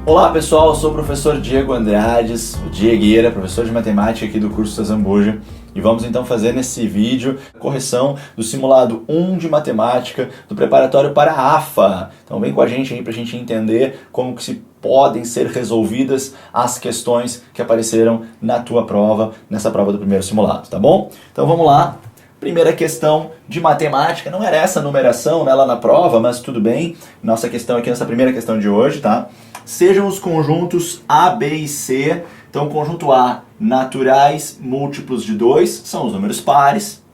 Olá pessoal, eu sou o professor Diego Andrades, o Diegueira, professor de matemática aqui do curso da Zambuja, e vamos então fazer nesse vídeo a correção do simulado 1 de matemática do preparatório para a AFA. Então vem com a gente aí para a gente entender como que se podem ser resolvidas as questões que apareceram na tua prova, nessa prova do primeiro simulado, tá bom? Então vamos lá. Primeira questão de matemática, não era essa a numeração, né, lá na prova, mas tudo bem. Nossa questão aqui, nessa primeira questão de hoje, tá? Sejam os conjuntos A, B e C. Então, conjunto A, naturais múltiplos de 2, são os números pares.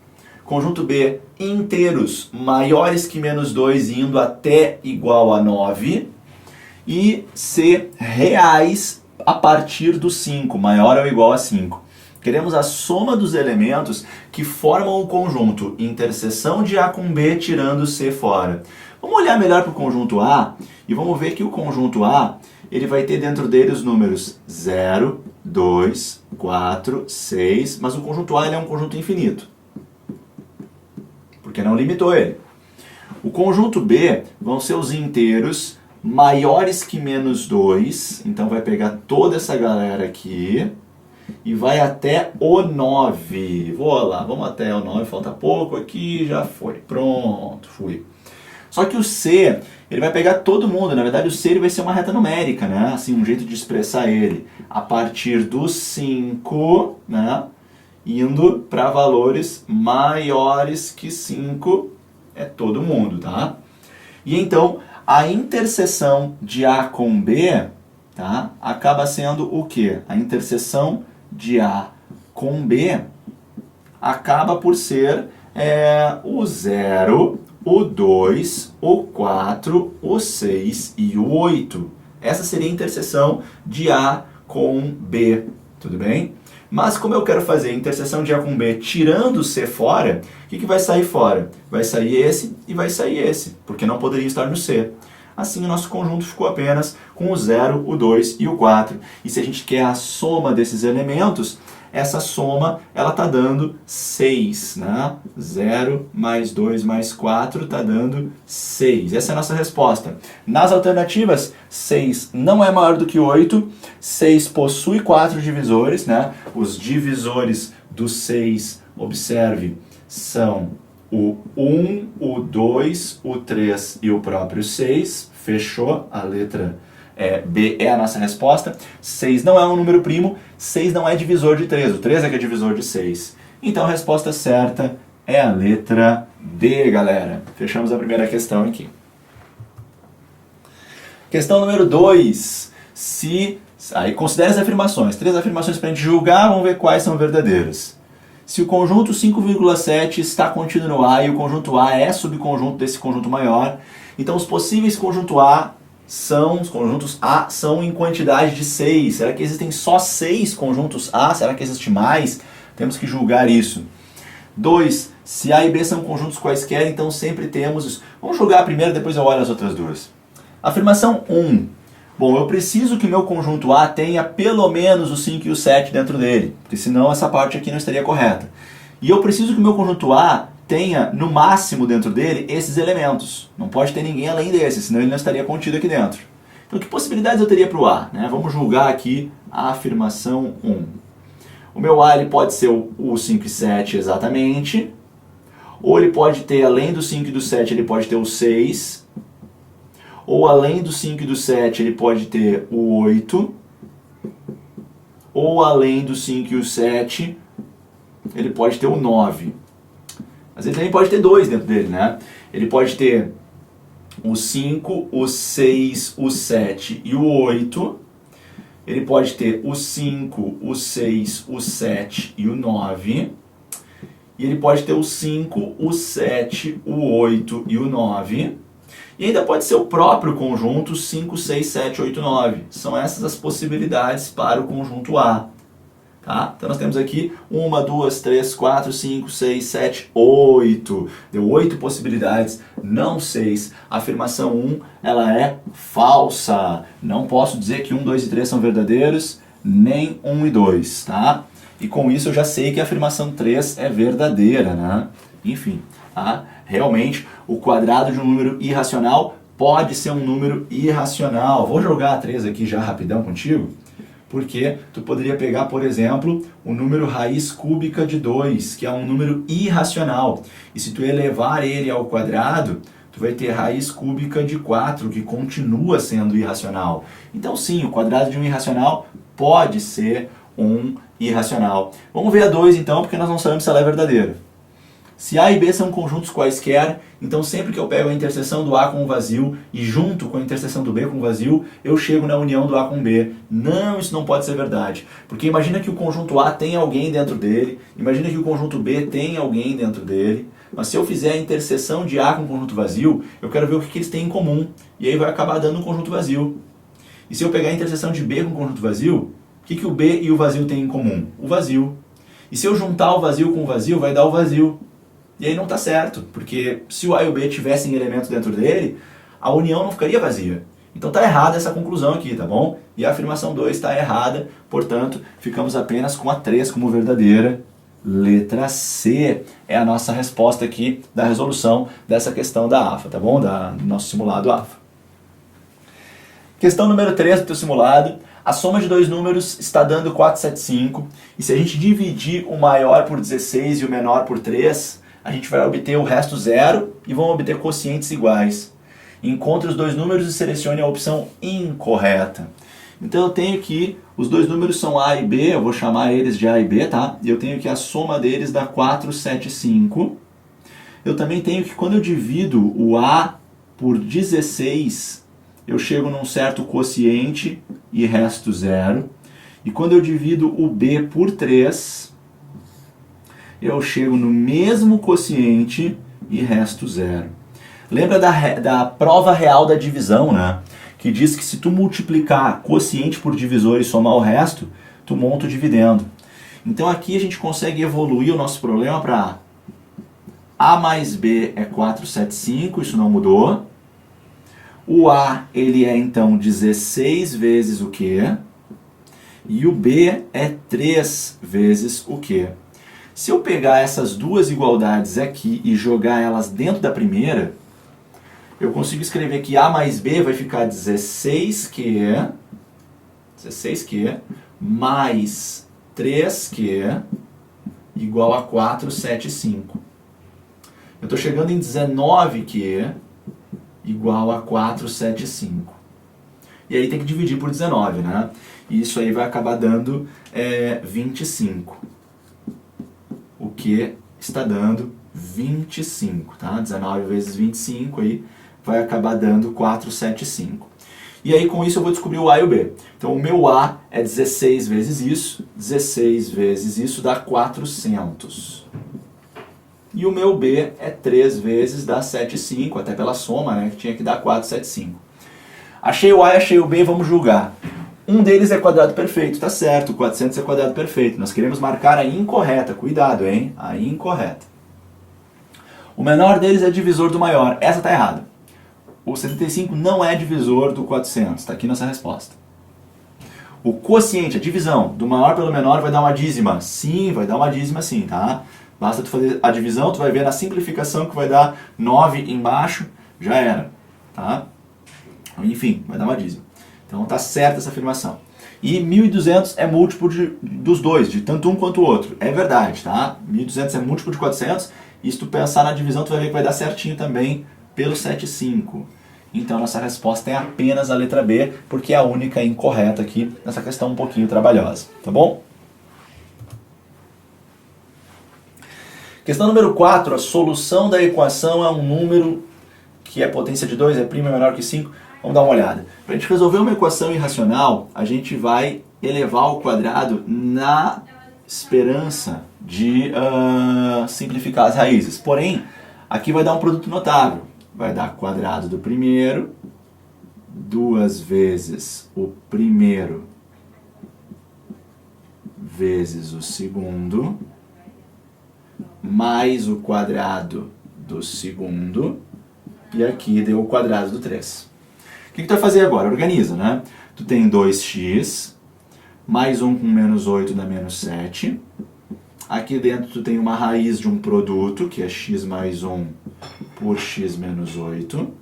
Conjunto B, inteiros maiores que menos 2, indo até igual a 9. E C, reais a partir do 5, maior ou igual a 5. Queremos a soma dos elementos que formam o conjunto interseção de A com B, tirando C fora. Vamos olhar melhor para o conjunto A e vamos ver que o conjunto A ele vai ter dentro dele os números 0, 2, 4, 6, mas o conjunto A ele é um conjunto infinito, porque não limitou ele. O conjunto B vão ser os inteiros maiores que menos 2, então vai pegar toda essa galera aqui e vai até o 9. Vou lá, vamos até o 9, falta pouco aqui, já foi. Pronto, fui. Só que o C, ele vai pegar todo mundo, na verdade o C ele vai ser uma reta numérica, né? Assim, um jeito de expressar ele. A partir do 5, né? Indo para valores maiores que 5, é todo mundo, tá? E então, a interseção de A com B, tá? Acaba sendo o quê? A interseção de A com B acaba por ser o 0, o 2, o 4, o 6 e o 8. Essa seria a interseção de A com B, tudo bem? Mas como eu quero fazer a interseção de A com B tirando o C fora, o que vai sair fora? Vai sair esse e vai sair esse, porque não poderia estar no C. Assim, o nosso conjunto ficou apenas com o 0, o 2 e o 4. E se a gente quer a soma desses elementos, essa soma ela está dando 6. Né? 0 mais 2 mais 4 está dando 6. Essa é a nossa resposta. Nas alternativas, 6 não é maior do que 8. 6 possui 4 divisores. Né? Os divisores do 6, observe, são o 1, o 2, o 3 e o próprio 6. Fechou? A letra B é a nossa resposta. 6 não é um número primo, 6 não é divisor de 3. O 3 é que é divisor de 6. Então a resposta certa é a letra D, galera. Fechamos a primeira questão aqui. Questão número 2. Aí considere as afirmações. 3 afirmações para a gente julgar, vamos ver quais são verdadeiras. Se o conjunto 5,7 está contido no A e o conjunto A é subconjunto desse conjunto maior, então os possíveis conjuntos A são em quantidade de 6. Será que existem só 6 conjuntos A? Será que existe mais? Temos que julgar isso. 2. Se A e B são conjuntos quaisquer, então sempre temos isso. Vamos julgar a primeira, depois eu olho as outras duas. Afirmação 1. Bom, eu preciso que meu conjunto A tenha pelo menos o 5 e o 7 dentro dele, porque senão essa parte aqui não estaria correta. E eu preciso que o meu conjunto A tenha, no máximo dentro dele, esses elementos. Não pode ter ninguém além desses, senão ele não estaria contido aqui dentro. Então, que possibilidades eu teria para o A? Né? Vamos julgar aqui a afirmação 1. O meu A ele pode ser o 5 e 7 exatamente, ou ele pode ter, além do 5 e do 7, ele pode ter o 6, ou além do 5 e do 7 ele pode ter o 8, ou além do 5 e o 7 ele pode ter o 9. Mas ele também pode ter 2 dentro dele, né? Ele pode ter o 5, o 6, o 7 e o 8. Ele pode ter o 5, o 6, o 7 e o 9. E ele pode ter o 5, o 7, o 8 e o 9. E ainda pode ser o próprio conjunto 5, 6, 7, 8, 9. São essas as possibilidades para o conjunto A. Tá? Então nós temos aqui 1, 2, 3, 4, 5, 6, 7, 8. Deu 8 possibilidades, não 6. A afirmação 1 ela é falsa. Não posso dizer que 1, 2 e 3 são verdadeiros, nem 1 e 2. Tá? E com isso eu já sei que a afirmação 3 é verdadeira. Né? Enfim, tá? Realmente o quadrado de um número irracional pode ser um número irracional. Vou jogar 3 aqui já rapidão contigo, porque tu poderia pegar, por exemplo, o número raiz cúbica de 2, que é um número irracional. E se tu elevar ele ao quadrado, tu vai ter raiz cúbica de 4, que continua sendo irracional. Então sim, o quadrado de um irracional pode ser um irracional. Vamos ver a 2 então, porque nós não sabemos se ela é verdadeira. Se A e B são conjuntos quaisquer, então sempre que eu pego a interseção do A com o vazio e junto com a interseção do B com o vazio, eu chego na união do A com B. Não, isso não pode ser verdade. Porque imagina que o conjunto A tem alguém dentro dele, imagina que o conjunto B tem alguém dentro dele, mas se eu fizer a interseção de A com o conjunto vazio, eu quero ver o que eles têm em comum, e aí vai acabar dando um conjunto vazio. E se eu pegar a interseção de B com o conjunto vazio, o que o B e o vazio têm em comum? O vazio. E se eu juntar o vazio com o vazio, vai dar o vazio. E aí não está certo, porque se o A e o B tivessem elementos dentro dele, a união não ficaria vazia. Então está errada essa conclusão aqui, tá bom? E a afirmação 2 está errada, portanto, ficamos apenas com a 3 como verdadeira. Letra C é a nossa resposta aqui da resolução dessa questão da AFA, tá bom? Do nosso simulado AFA. Questão número 3 do teu simulado. A soma de dois números está dando 475, e se a gente dividir o maior por 16 e o menor por 3, a gente vai obter o resto zero e vamos obter quocientes iguais. Encontre os dois números e selecione a opção incorreta. Então eu tenho que os dois números são A e B, eu vou chamar eles de A e B, tá? E eu tenho que a soma deles dá 475. Eu também tenho que quando eu divido o A por 16, eu chego num certo quociente e resto zero. E quando eu divido o B por 3, eu chego no mesmo quociente e resto zero. Lembra da prova real da divisão, né? Que diz que se tu multiplicar quociente por divisor e somar o resto, tu monta o dividendo. Então aqui a gente consegue evoluir o nosso problema para A mais B é 475, isso não mudou. O A ele é então 16 vezes o Q e o B é 3 vezes o Q. Se eu pegar essas duas igualdades aqui e jogar elas dentro da primeira, eu consigo escrever que A mais B vai ficar 16Q mais 3Q igual a 475. Eu estou chegando em 19Q igual a 475. E aí tem que dividir por 19, né? E isso aí vai acabar dando 25. O que está dando 25, tá? 19 vezes 25 aí vai acabar dando 475. E aí com isso eu vou descobrir o A e o B. Então o meu A é 16 vezes isso dá 400. E o meu B é 3 vezes dá 75, até pela soma, né, que tinha que dar 475. Achei o A e achei o B, vamos julgar. Um deles é quadrado perfeito, tá certo, 400 é quadrado perfeito. Nós queremos marcar a incorreta, cuidado, hein? A incorreta. O menor deles é divisor do maior, essa tá errada. O 75 não é divisor do 400, tá aqui nossa resposta. O quociente, a divisão do maior pelo menor vai dar uma dízima. Sim, vai dar uma dízima sim, tá? Basta tu fazer a divisão, tu vai ver na simplificação que vai dar 9 embaixo, já era, tá? Enfim, vai dar uma dízima. Então tá certa essa afirmação. E 1.200 é múltiplo dos dois, de tanto um quanto o outro. É verdade, tá? 1.200 é múltiplo de 400, e se tu pensar na divisão, tu vai ver que vai dar certinho também pelo 75. Então nossa resposta é apenas a letra B, porque é a única incorreta aqui nessa questão um pouquinho trabalhosa, tá bom? Questão número 4, a solução da equação é um número que é potência de 2, é prima menor que 5. Vamos dar uma olhada. Para a gente resolver uma equação irracional, a gente vai elevar ao quadrado na esperança de simplificar as raízes. Porém, aqui vai dar um produto notável. Vai dar quadrado do primeiro, 2 vezes o primeiro vezes o segundo, mais o quadrado do segundo, e aqui deu o quadrado do 3. O que tu vai fazer agora? Organiza, né? Tu tem 2x, mais 1 com menos 8 dá menos 7. Aqui dentro tu tem uma raiz de um produto, que é x mais 1 por x menos 8.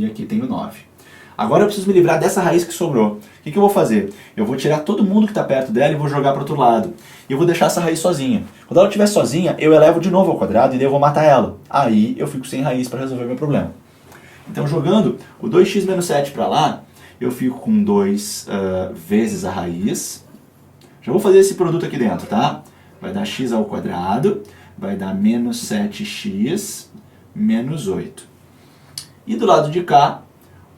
e aqui tenho 9. Agora eu preciso me livrar dessa raiz que sobrou. O que eu vou fazer? Eu vou tirar todo mundo que está perto dela e vou jogar para o outro lado. E eu vou deixar essa raiz sozinha. Quando ela estiver sozinha, eu elevo de novo ao quadrado e daí eu vou matar ela. Aí eu fico sem raiz para resolver meu problema. Então jogando o 2x menos 7 para lá, eu fico com 2 vezes a raiz. Já vou fazer esse produto aqui dentro, tá? Vai dar x ao quadrado, vai dar menos 7x menos 8. E do lado de cá,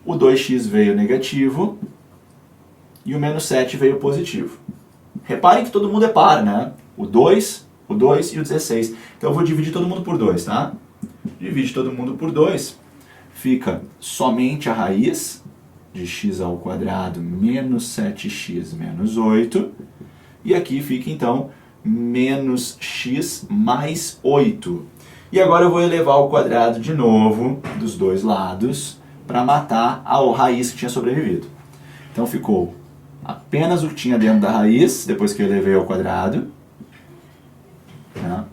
o 2x veio negativo e o menos 7 veio positivo. Reparem que todo mundo é par, né? O 2 e o 16. Então eu vou dividir todo mundo por 2, tá? Divide todo mundo por 2, fica somente a raiz de x ao quadrado menos 7x menos 8. E aqui fica então menos x mais 8. E agora eu vou elevar ao quadrado de novo dos dois lados para matar a raiz que tinha sobrevivido. Então ficou apenas o que tinha dentro da raiz, depois que eu elevei ao quadrado. Né?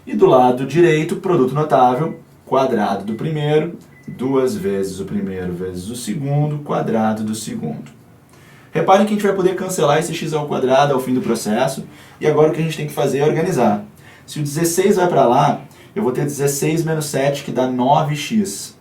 E do lado direito, produto notável, quadrado do primeiro, 2 vezes o primeiro vezes o segundo, quadrado do segundo. Reparem que a gente vai poder cancelar esse x ao quadrado ao fim do processo. E agora o que a gente tem que fazer é organizar. Se o 16 vai para lá, eu vou ter 16 menos 7, que dá 9x.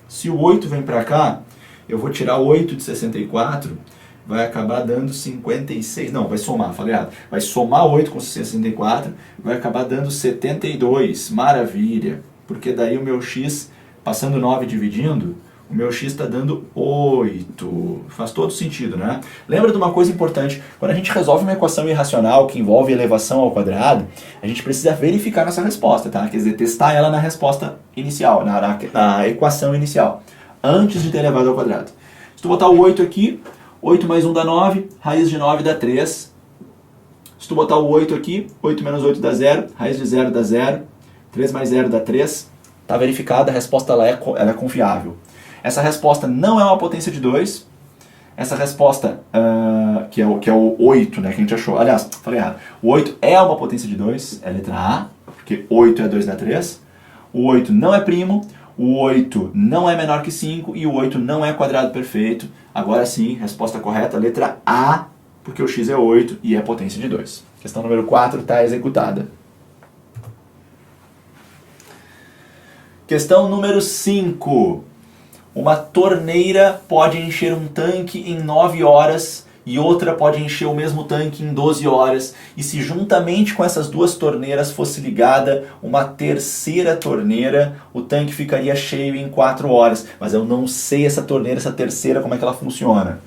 Se o 8 vem para cá, eu vou tirar 8 de 64, vai acabar dando 56. Não, vai somar, falei errado. Vai somar 8 com 64, vai acabar dando 72. Maravilha! Porque daí o meu x, passando 9 e dividindo, o meu x está dando 8. Faz todo sentido, né? Lembra de uma coisa importante. Quando a gente resolve uma equação irracional que envolve elevação ao quadrado, a gente precisa verificar nossa resposta, tá? Quer dizer, testar ela na resposta inicial, na equação inicial, antes de ter elevado ao quadrado. Se tu botar o 8 aqui, 8 mais 1 dá 9, raiz de 9 dá 3. Se tu botar o 8 aqui, 8 menos 8 dá 0, raiz de 0 dá 0, 3 mais 0 dá 3. Está verificada, a resposta ela é confiável. Essa resposta não é uma potência de 2. Essa resposta, que é o 8, né, que a gente achou. Aliás, falei errado. O 8 é uma potência de 2, é a letra A, porque 8 é 2 dá 3. O 8 não é primo, o 8 não é menor que 5 e o 8 não é quadrado perfeito. Agora sim, resposta correta, letra A, porque o x é 8 e é potência de 2. Questão número 4 está executada. Questão número 5. Uma torneira pode encher um tanque em 9 horas e outra pode encher o mesmo tanque em 12 horas. E se juntamente com essas duas torneiras fosse ligada uma terceira torneira, o tanque ficaria cheio em 4 horas. Mas eu não sei essa torneira, essa terceira, como é que ela funciona.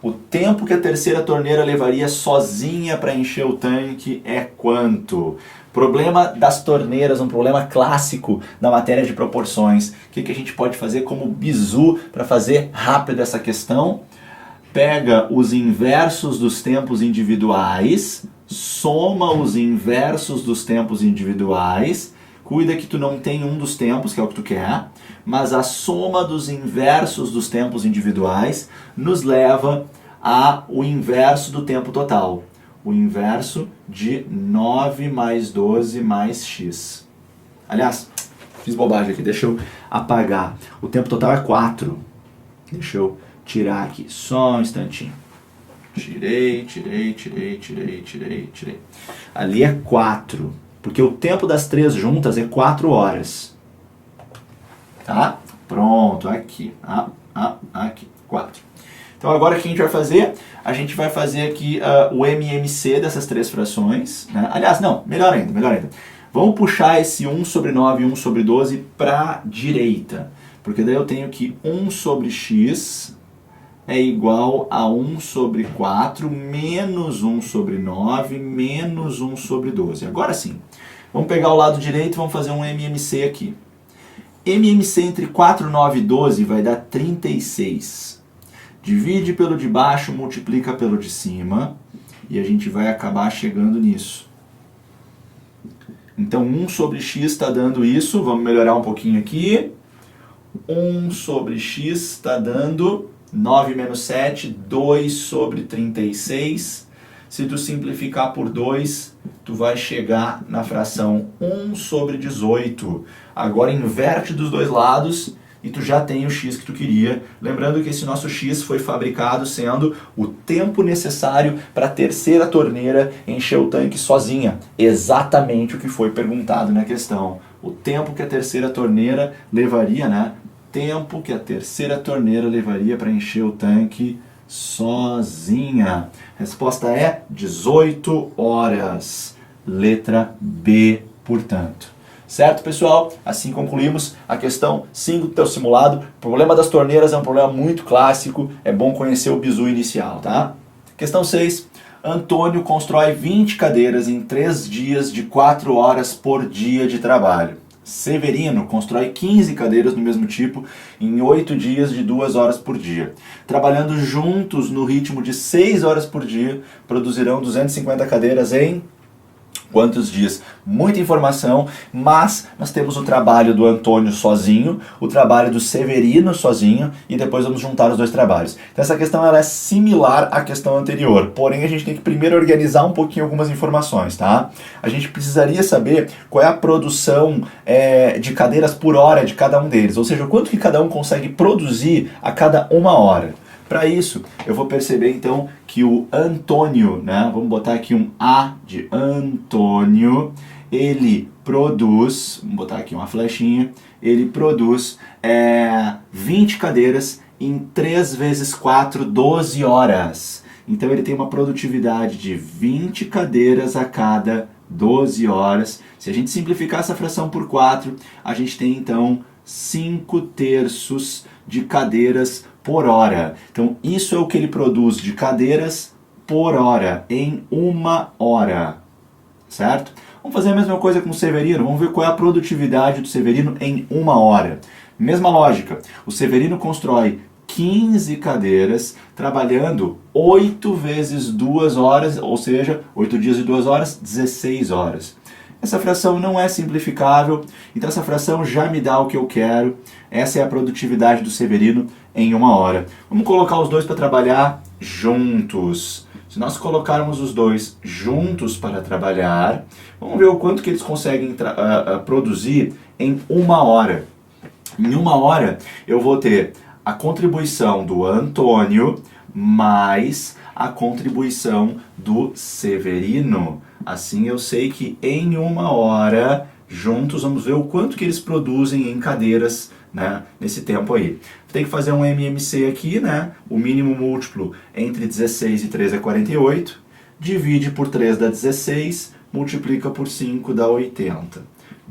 O tempo que a terceira torneira levaria sozinha para encher o tanque é quanto? Problema das torneiras, um problema clássico na matéria de proporções. O que a gente pode fazer como bizu para fazer rápido essa questão? Pega os inversos dos tempos individuais, soma os inversos dos tempos individuais, cuida que tu não tem um dos tempos, que é o que tu quer, mas a soma dos inversos dos tempos individuais nos leva ao inverso do tempo total. O inverso de 9 mais 12 mais x. Aliás, fiz bobagem aqui, deixa eu apagar. O tempo total é 4. Deixa eu tirar aqui, só um instantinho. Tirei. Ali é 4, porque o tempo das três juntas é 4 horas. Tá? Pronto, aqui. Aqui, 4. Então agora o que a gente vai fazer? A gente vai fazer aqui o MMC dessas três frações. Né? Aliás, não, melhor ainda. Vamos puxar esse 1 sobre 9 e 1 sobre 12 para a direita. Porque daí eu tenho que 1 sobre x é igual a 1 sobre 4 menos 1 sobre 9 menos 1 sobre 12. Agora sim, vamos pegar o lado direito e vamos fazer um MMC aqui. MMC entre 4, 9 e 12 vai dar 36. Divide pelo de baixo, multiplica pelo de cima e a gente vai acabar chegando nisso. Então 1 sobre x está dando isso, vamos melhorar um pouquinho aqui. 1 sobre x está dando 9 menos 7, 2 sobre 36. Se tu simplificar por 2, tu vai chegar na fração 1 sobre 18. Agora inverte dos dois lados, e tu já tem o X que tu queria. Lembrando que esse nosso X foi fabricado sendo o tempo necessário para a terceira torneira encher o tanque sozinha. Exatamente o que foi perguntado na questão. O tempo que a terceira torneira levaria, né? Tempo que a terceira torneira levaria para encher o tanque sozinha. Resposta é 18 horas. Letra B, portanto. Certo, pessoal? Assim concluímos a questão 5 do teu simulado. O problema das torneiras é um problema muito clássico. É bom conhecer o bizu inicial, tá? Questão 6. Antônio constrói 20 cadeiras em 3 dias de 4 horas por dia de trabalho. Severino constrói 15 cadeiras do mesmo tipo em 8 dias de 2 horas por dia. Trabalhando juntos no ritmo de 6 horas por dia, produzirão 250 cadeiras em quantos dias? Muita informação, mas nós temos o trabalho do Antônio sozinho, o trabalho do Severino sozinho, e depois vamos juntar os dois trabalhos. Então essa questão ela é similar à questão anterior, porém a gente tem que primeiro organizar um pouquinho algumas informações, tá? A gente precisaria saber qual é a produção de cadeiras por hora de cada um deles, ou seja, o quanto que cada um consegue produzir a cada 1 hora. Para isso, eu vou perceber então que o Antônio, né, vamos botar aqui um A de Antônio, ele produz, vamos botar aqui uma flechinha, ele produz 20 cadeiras em 3 vezes 4, 12 horas. Então ele tem uma produtividade de 20 cadeiras a cada 12 horas. Se a gente simplificar essa fração por 4, a gente tem então 5/3 de cadeiras por hora. Então isso é o que ele produz de cadeiras por hora, em 1 hora, certo? Vamos fazer a mesma coisa com o Severino, vamos ver qual é a produtividade do Severino em 1 hora. Mesma lógica, o Severino constrói 15 cadeiras, trabalhando 8 vezes 2 horas, ou seja, 8 dias e 2 horas, 16 horas. Essa fração não é simplificável, então essa fração já me dá o que eu quero. Essa é a produtividade do Severino em 1 hora. Vamos colocar os dois para trabalhar juntos. Se nós colocarmos os dois juntos para trabalhar, vamos ver o quanto que eles conseguem produzir em 1 hora. Em 1 hora eu vou ter a contribuição do Antônio mais a contribuição do Severino. Assim eu sei que em 1 hora, juntos, vamos ver o quanto que eles produzem em cadeiras, né, nesse tempo aí. Tem que fazer um MMC aqui, né? O mínimo múltiplo entre 16 e 3 é 48. Divide por 3 dá 16, multiplica por 5 dá 80.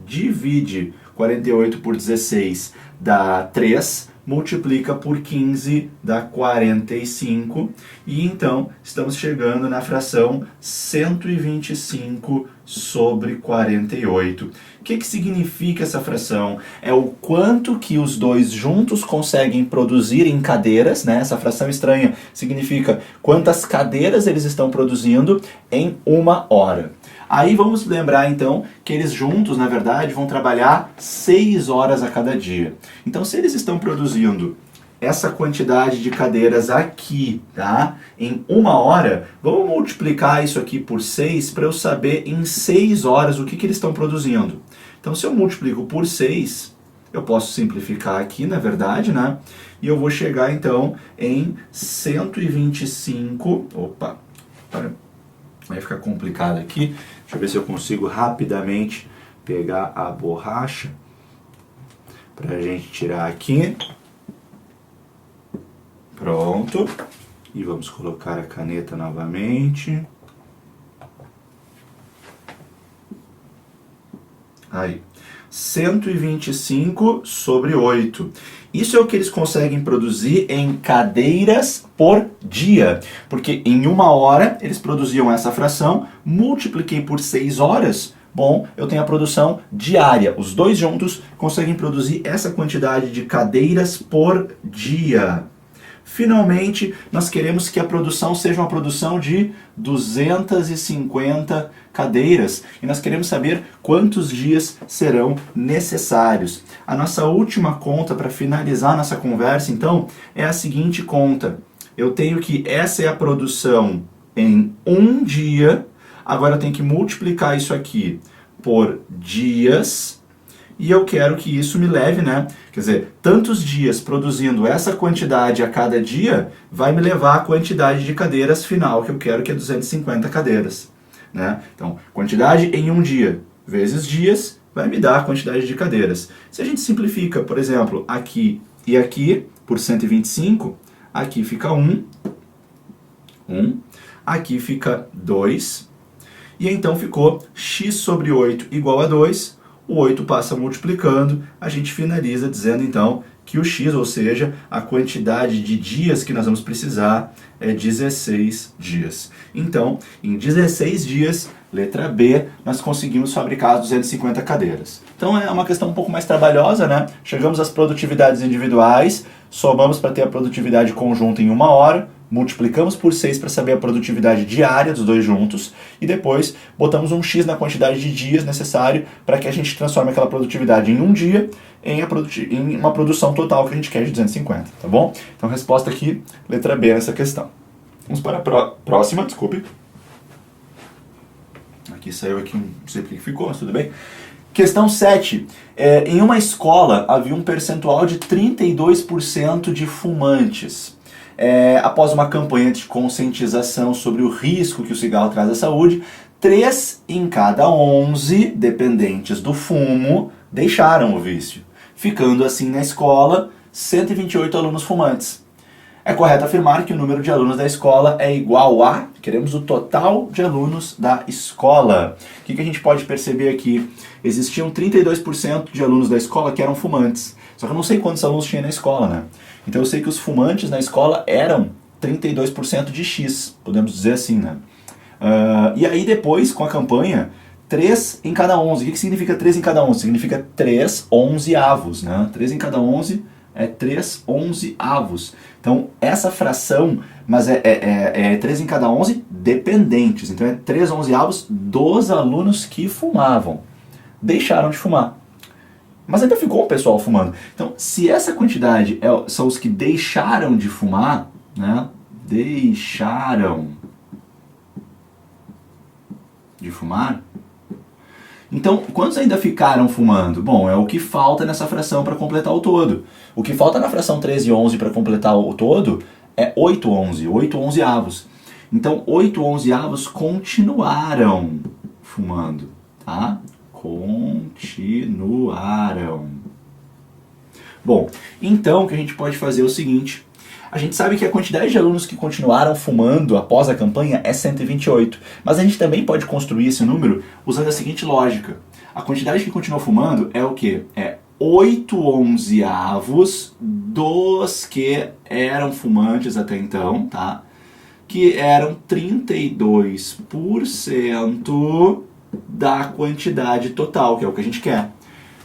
Divide 48 por 16 dá 3, multiplica por 15 dá 45, e então estamos chegando na fração 125/48. O que significa essa fração? É o quanto que os dois juntos conseguem produzir em cadeiras, né? Essa fração estranha significa quantas cadeiras eles estão produzindo em 1 hora. Aí vamos lembrar então que eles juntos, na verdade, vão trabalhar 6 horas a cada dia. Então se eles estão produzindo essa quantidade de cadeiras aqui, tá? Em 1 hora, vamos multiplicar isso aqui por 6 para eu saber em 6 horas o que eles estão produzindo. Então se eu multiplico por 6, eu posso simplificar aqui, na verdade, né? E eu vou chegar então em 125... Opa, vai ficar complicado aqui. Deixa eu ver se eu consigo rapidamente pegar a borracha para a gente tirar aqui. Pronto. E vamos colocar a caneta novamente. Aí. 125/8. Isso é o que eles conseguem produzir em cadeiras por dia. Porque em 1 hora eles produziam essa fração, multipliquei por 6 horas, bom, eu tenho a produção diária. Os dois juntos conseguem produzir essa quantidade de cadeiras por dia. Finalmente, nós queremos que a produção seja uma produção de 250 cadeiras e nós queremos saber quantos dias serão necessários. A nossa última conta para finalizar nossa conversa, então, é a seguinte conta. Eu tenho que essa é a produção em 1 dia, agora eu tenho que multiplicar isso aqui por dias e eu quero que isso me leve, né? Quer dizer, tantos dias produzindo essa quantidade a cada dia vai me levar à quantidade de cadeiras final que eu quero, que é 250 cadeiras, né? Então, quantidade em um dia vezes dias vai me dar a quantidade de cadeiras. Se a gente simplifica, por exemplo, aqui e aqui por 125, aqui fica 1, aqui fica 2, e então ficou x sobre 8 igual a 2, o 8 passa multiplicando, a gente finaliza dizendo então que o x, ou seja, a quantidade de dias que nós vamos precisar é 16 dias. Então, em 16 dias, letra B, nós conseguimos fabricar as 250 cadeiras. Então é uma questão um pouco mais trabalhosa, né? Chegamos às produtividades individuais, somamos para ter a produtividade conjunta em 1 hora, multiplicamos por 6 para saber a produtividade diária dos dois juntos, e depois botamos um x na quantidade de dias necessário para que a gente transforme aquela produtividade em um dia em uma produção total que a gente quer de 250, tá bom? Então resposta aqui, letra B nessa questão. Vamos para a próxima, desculpe. Aqui saiu aqui, não sei porque ficou, mas tudo bem. Questão 7. Em uma escola havia um percentual de 32% de fumantes. Após uma campanha de conscientização sobre o risco que o cigarro traz à saúde, 3 em cada 11 dependentes do fumo deixaram o vício, ficando assim na escola 128 alunos fumantes. É correto afirmar que o número de alunos da escola é igual a... Queremos o total de alunos da escola. O que a gente pode perceber aqui? Existiam 32% de alunos da escola que eram fumantes. Só que eu não sei quantos alunos tinha na escola, né? Então eu sei que os fumantes na escola eram 32% de X, podemos dizer assim, né? E aí depois, com a campanha, 3 em cada 11. O que significa 3 em cada 11? Significa 3 11avos, né? 3 em cada 11 é 3 11avos. Então, essa fração, mas é 3 em cada 11 dependentes. Então, é 3 11avos dos alunos que fumavam. Deixaram de fumar. Mas ainda ficou o pessoal fumando. Então, se essa quantidade são os que deixaram de fumar, né? Deixaram de fumar. Então, quantos ainda ficaram fumando? Bom, é o que falta nessa fração para completar o todo. O que falta na fração 13 11 para completar o todo é 8 11avos. Então, 8 11avos continuaram fumando, tá? Continuaram. Bom, então o que a gente pode fazer é o seguinte. A gente sabe que a quantidade de alunos que continuaram fumando após a campanha é 128, mas a gente também pode construir esse número usando a seguinte lógica. A quantidade que continuou fumando é o quê? É 8 11avos dos que eram fumantes até então, tá? Que eram 32% da quantidade total, que é o que a gente quer.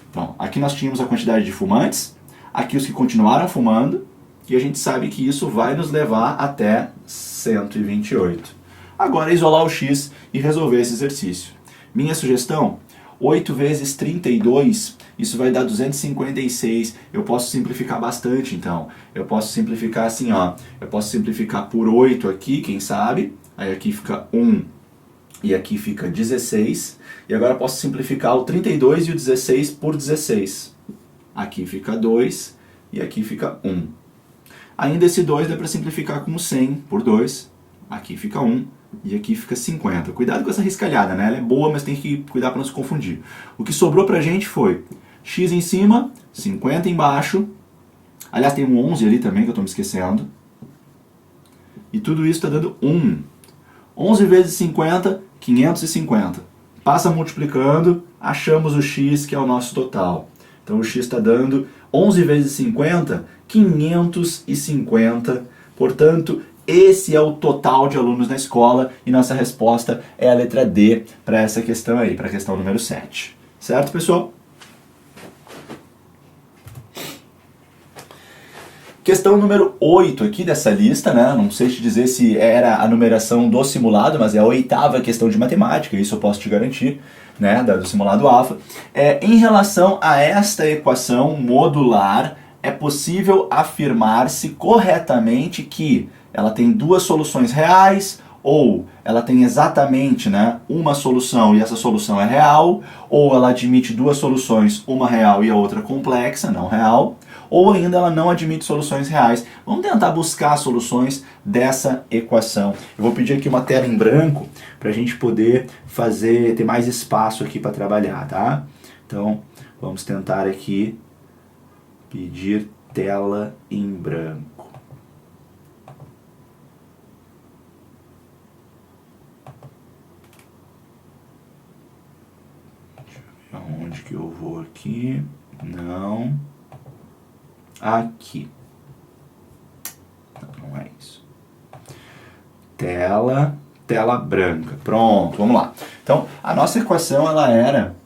Então, aqui nós tínhamos a quantidade de fumantes, aqui os que continuaram fumando, e a gente sabe que isso vai nos levar até 128. Agora é isolar o x e resolver esse exercício. Minha sugestão, 8 vezes 32, isso vai dar 256. Eu posso simplificar bastante, então. Eu posso simplificar assim, ó. Eu posso simplificar por 8 aqui, quem sabe. Aí aqui fica 1 e aqui fica 16. E agora eu posso simplificar o 32 e o 16 por 16. Aqui fica 2 e aqui fica 1. Ainda esse 2 dá para simplificar com o 100 por 2. Aqui fica 1 e aqui fica 50. Cuidado com essa riscalhada, né? Ela é boa, mas tem que cuidar para não se confundir. O que sobrou pra gente foi x em cima, 50 embaixo. Aliás, tem um 11 ali também que eu estou me esquecendo. E tudo isso está dando 1. 11 vezes 50, 550. Passa multiplicando, achamos o x, que é o nosso total. Então o x está dando 11 vezes 50, 550. Portanto, esse é o total de alunos na escola e nossa resposta é a letra D para essa questão aí, para a questão número 7. Certo, pessoal? Questão número 8 aqui dessa lista, né? Não sei te dizer se era a numeração do simulado, mas é a 8ª questão de matemática, isso eu posso te garantir, né? Do simulado alfa. Em relação a esta equação modular, é possível afirmar-se corretamente que ela tem duas soluções reais ou ela tem exatamente, né, uma solução e essa solução é real, ou ela admite duas soluções, uma real e a outra complexa, não real, ou ainda ela não admite soluções reais. Vamos tentar buscar soluções dessa equação. Eu vou pedir aqui uma tela em branco para a gente poder ter mais espaço aqui para trabalhar, tá? Então, vamos tentar aqui pedir tela em branco. Onde que eu vou aqui? Não. Aqui. Não é isso. Tela branca. Pronto, vamos lá. Então, a nossa equação ela era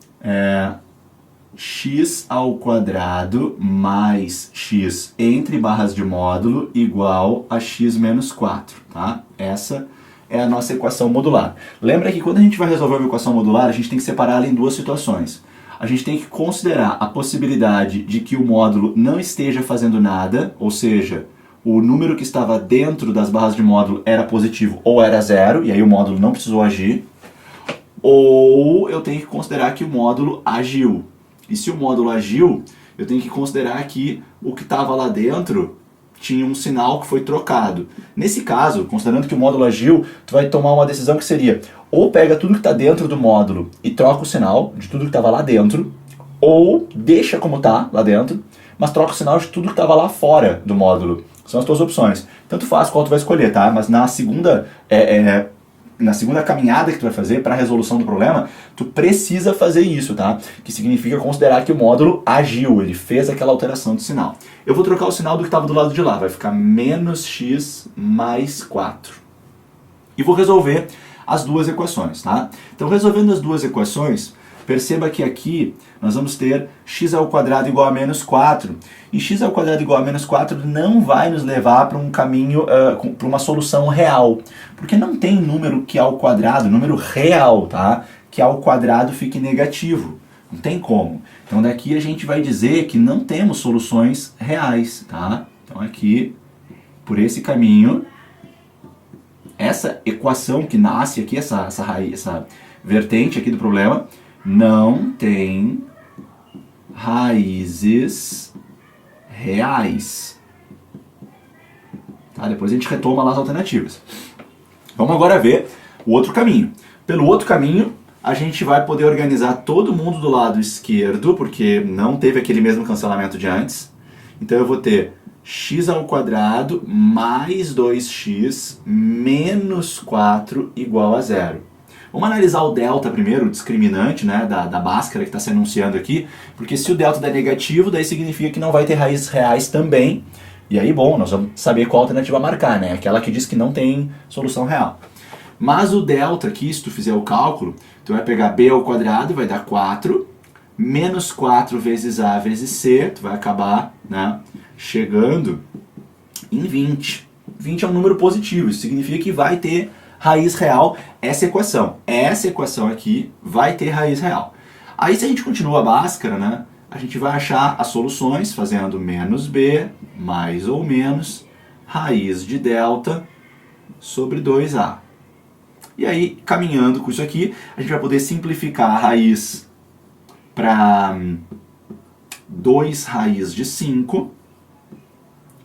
x ao quadrado mais x entre barras de módulo igual a x menos 4, tá? Essa é a nossa equação modular. Lembra que quando a gente vai resolver uma equação modular, a gente tem que separar ela em duas situações. A gente tem que considerar a possibilidade de que o módulo não esteja fazendo nada, ou seja, o número que estava dentro das barras de módulo era positivo ou era zero, e aí o módulo não precisou agir. Ou eu tenho que considerar que o módulo agiu. E se o módulo agiu, eu tenho que considerar que o que estava lá dentro tinha um sinal que foi trocado. Nesse caso, considerando que o módulo agiu, tu vai tomar uma decisão que seria ou pega tudo que está dentro do módulo e troca o sinal de tudo que estava lá dentro, ou deixa como está lá dentro, mas troca o sinal de tudo que estava lá fora do módulo. São as tuas opções. Tanto faz qual tu vai escolher, tá? Mas na segunda caminhada que tu vai fazer para a resolução do problema, tu precisa fazer isso, tá? Que significa considerar que o módulo agiu, ele fez aquela alteração de sinal. Eu vou trocar o sinal do que estava do lado de lá, vai ficar menos x mais 4. E vou resolver as duas equações, tá? Então, resolvendo as duas equações, perceba que aqui nós vamos ter x ao quadrado igual a menos 4. E x ao quadrado igual a menos 4 não vai nos levar para um caminho, para uma solução real. Porque não tem número que ao quadrado, número real, tá? Que ao quadrado fique negativo. Não tem como. Então daqui a gente vai dizer que não temos soluções reais, tá? Então aqui, por esse caminho, essa equação que nasce aqui, essa vertente aqui do problema, não tem raízes reais. Tá? Depois a gente retoma lá as alternativas. Vamos agora ver o outro caminho. Pelo outro caminho, a gente vai poder organizar todo mundo do lado esquerdo, porque não teve aquele mesmo cancelamento de antes. Então eu vou ter x ao quadrado mais 2x menos 4 igual a zero. Vamos analisar o delta primeiro, o discriminante, né, da Bhaskara que está se anunciando aqui, porque se o delta der negativo, daí significa que não vai ter raízes reais também. E aí, bom, nós vamos saber qual alternativa marcar, né? Aquela que diz que não tem solução real. Mas o delta aqui, se tu fizer o cálculo, tu vai pegar b ao quadrado, vai dar 4, menos 4 vezes a vezes c, tu vai acabar, né, chegando em 20. 20 é um número positivo, isso significa que vai ter raiz real essa equação. Essa equação aqui vai ter raiz real. Aí se a gente continua a Bhaskara, né, a gente vai achar as soluções fazendo menos b, mais ou menos, raiz de delta sobre 2a. E aí, caminhando com isso aqui, a gente vai poder simplificar a raiz para 2 raiz de 5.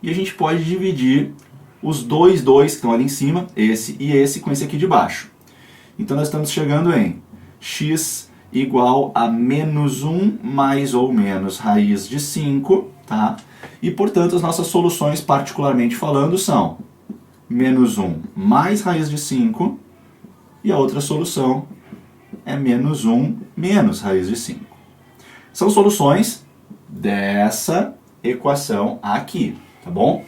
E a gente pode dividir os dois que estão ali em cima, esse e esse, com esse aqui de baixo. Então nós estamos chegando em x igual a menos 1 mais ou menos raiz de 5, tá? E portanto as nossas soluções, particularmente falando, são menos 1 mais raiz de 5, e a outra solução é menos 1 menos raiz de 5. São soluções dessa equação aqui, tá bom?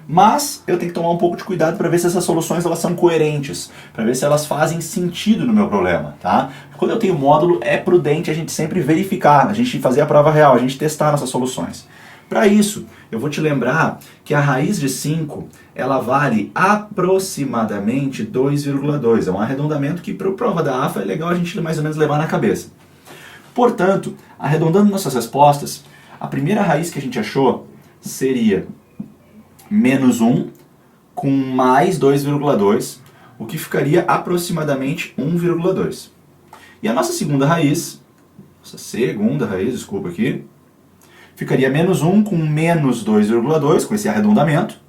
Mas eu tenho que tomar um pouco de cuidado para ver se essas soluções elas são coerentes, para ver se elas fazem sentido no meu problema, tá? Quando eu tenho módulo, é prudente a gente sempre verificar, a gente fazer a prova real, a gente testar nossas soluções. Para isso, eu vou te lembrar que a raiz de 5, ela vale aproximadamente 2,2. É um arredondamento que para a prova da AFA é legal a gente mais ou menos levar na cabeça. Portanto, arredondando nossas respostas, a primeira raiz que a gente achou seria menos 1 com mais 2,2. o que ficaria aproximadamente 1,2. E a nossa segunda raiz, desculpa aqui, ficaria menos 1 com menos 2,2, com esse arredondamento,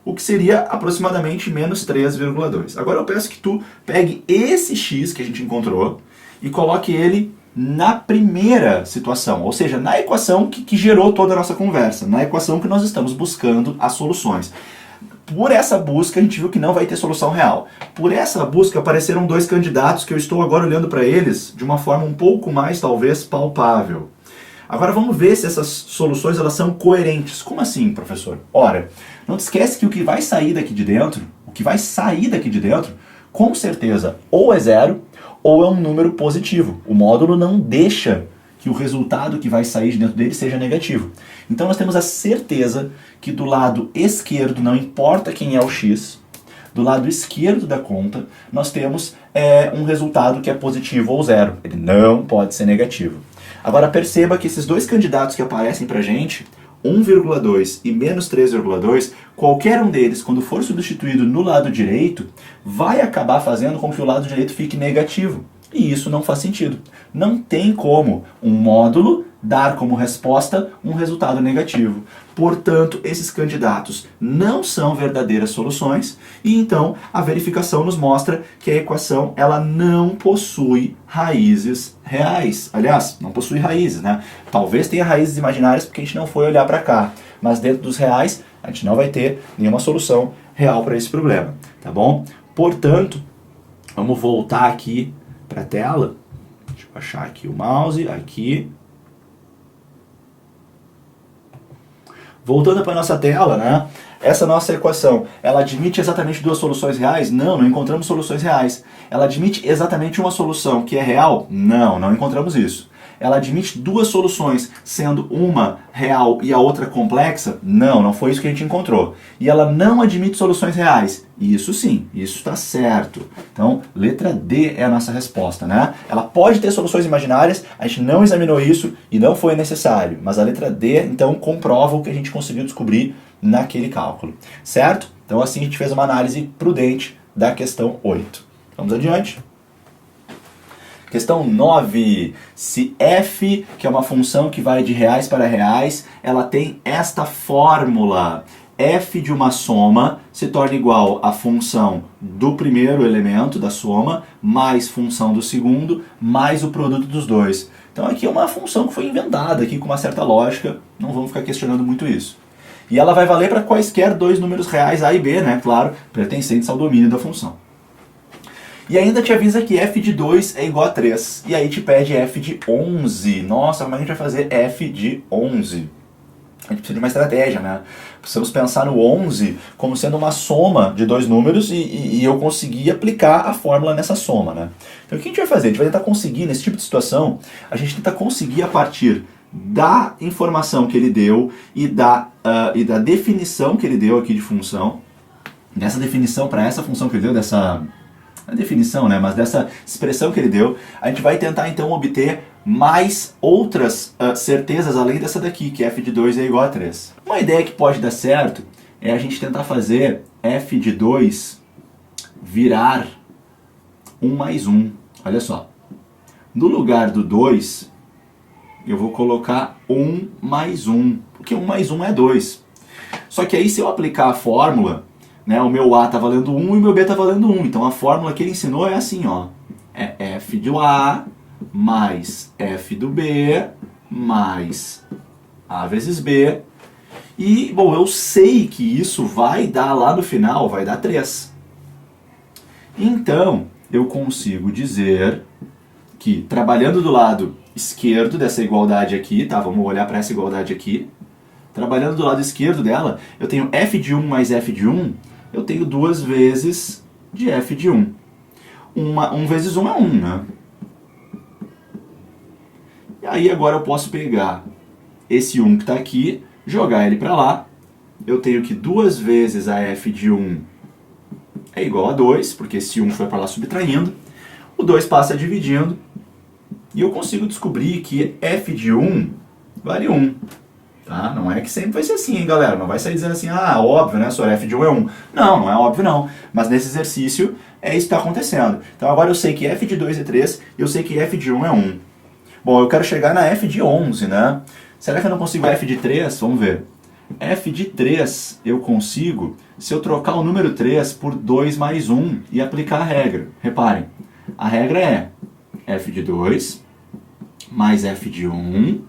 o que seria aproximadamente menos 3,2. Agora eu peço que tu pegue esse x que a gente encontrou e coloque ele na primeira situação, ou seja, na equação que gerou toda a nossa conversa, na equação que nós estamos buscando as soluções. Por essa busca, a gente viu que não vai ter solução real. Por essa busca, apareceram dois candidatos que eu estou agora olhando para eles de uma forma um pouco mais, talvez, palpável. Agora vamos ver se essas soluções elas são coerentes. Como assim, professor? Ora, não te esquece que o que vai sair daqui de dentro, com certeza, ou é zero, ou é um número positivo. O módulo não deixa que o resultado que vai sair de dentro dele seja negativo. Então nós temos a certeza que do lado esquerdo, não importa quem é o x, do lado esquerdo da conta, nós temos um resultado que é positivo ou zero. Ele não pode ser negativo. Agora perceba que esses dois candidatos que aparecem pra gente, 1,2 e menos 3,2, qualquer um deles, quando for substituído no lado direito, vai acabar fazendo com que o lado direito fique negativo. E isso não faz sentido. Não tem como um módulo dar como resposta um resultado negativo. Portanto, esses candidatos não são verdadeiras soluções e então a verificação nos mostra que a equação ela não possui raízes reais. Aliás, não possui raízes, né? Talvez tenha raízes imaginárias porque a gente não foi olhar para cá, mas dentro dos reais a gente não vai ter nenhuma solução real para esse problema, tá bom? Portanto, vamos voltar aqui para a tela. Deixa eu achar aqui o mouse, aqui. Voltando para a nossa tela, né? Essa nossa equação, ela admite exatamente duas soluções reais? Não, não encontramos soluções reais. Ela admite exatamente uma solução que é real? Não, não encontramos isso. Ela admite duas soluções, sendo uma real e a outra complexa? Não, não foi isso que a gente encontrou. E ela não admite soluções reais? Isso sim, isso está certo. Então, letra D é a nossa resposta, né? Ela pode ter soluções imaginárias, a gente não examinou isso e não foi necessário. Mas a letra D, então, comprova o que a gente conseguiu descobrir naquele cálculo, certo? Então, assim a gente fez uma análise prudente da questão 8. Vamos adiante. Questão 9. Se f, que é uma função que vai de reais para reais, ela tem esta fórmula. F de uma soma se torna igual à função do primeiro elemento da soma, mais função do segundo, mais o produto dos dois. Então aqui é uma função que foi inventada aqui com uma certa lógica, não vamos ficar questionando muito isso. E ela vai valer para quaisquer dois números reais A e B, né? Claro, pertencentes ao domínio da função. E ainda te avisa que f de 2 é igual a 3. E aí te pede f de 11. Nossa, como a gente vai fazer f de 11? A gente precisa de uma estratégia, né? Precisamos pensar no 11 como sendo uma soma de dois números e eu conseguir aplicar a fórmula nessa soma, né? Então o que a gente vai fazer? A gente vai tentar conseguir, nesse tipo de situação, a gente tenta conseguir a partir da informação que ele deu e da definição que ele deu aqui de função, dessa definição para essa função que ele deu, dessa definição, né? Mas dessa expressão que ele deu, a gente vai tentar então obter mais outras certezas além dessa daqui, que f de 2 é igual a 3. Uma ideia que pode dar certo é a gente tentar fazer f de 2 virar 1 mais 1. Olha só. No lugar do 2, eu vou colocar 1 mais 1, porque 1 mais 1 é 2. Só que aí se eu aplicar a fórmula, né, o meu A está valendo 1 e o meu B está valendo 1. Então a fórmula que ele ensinou é assim, ó. É f do A mais f do B mais A vezes B. E, bom, eu sei que isso vai dar lá no final, vai dar 3. Então, eu consigo dizer que, trabalhando do lado esquerdo dessa igualdade aqui, tá? Vamos olhar para essa igualdade aqui. Trabalhando do lado esquerdo dela, eu tenho f de 1 mais f de 1, eu tenho 2 vezes de f de 1. 1 vezes 1 é 1, né? E aí agora eu posso pegar esse 1 que está aqui, jogar ele para lá. Eu tenho que 2 vezes a f de 1 é igual a 2, porque esse 1 foi para lá subtraindo. O 2 passa dividindo. E eu consigo descobrir que f de 1 vale 1. Tá? Não é que sempre vai ser assim, hein, galera? Não vai sair dizendo assim, ah, óbvio, né, senhor, f de 1 é 1. Não, não é óbvio não. Mas nesse exercício é isso que está acontecendo. Então agora eu sei que f de 2 é 3 e eu sei que f de 1 é 1. Bom, eu quero chegar na f de 11, né? Será que eu não consigo f de 3? Vamos ver. F de 3 eu consigo se eu trocar o número 3 por 2 mais 1 e aplicar a regra. Reparem, a regra é f de 2 mais f de 1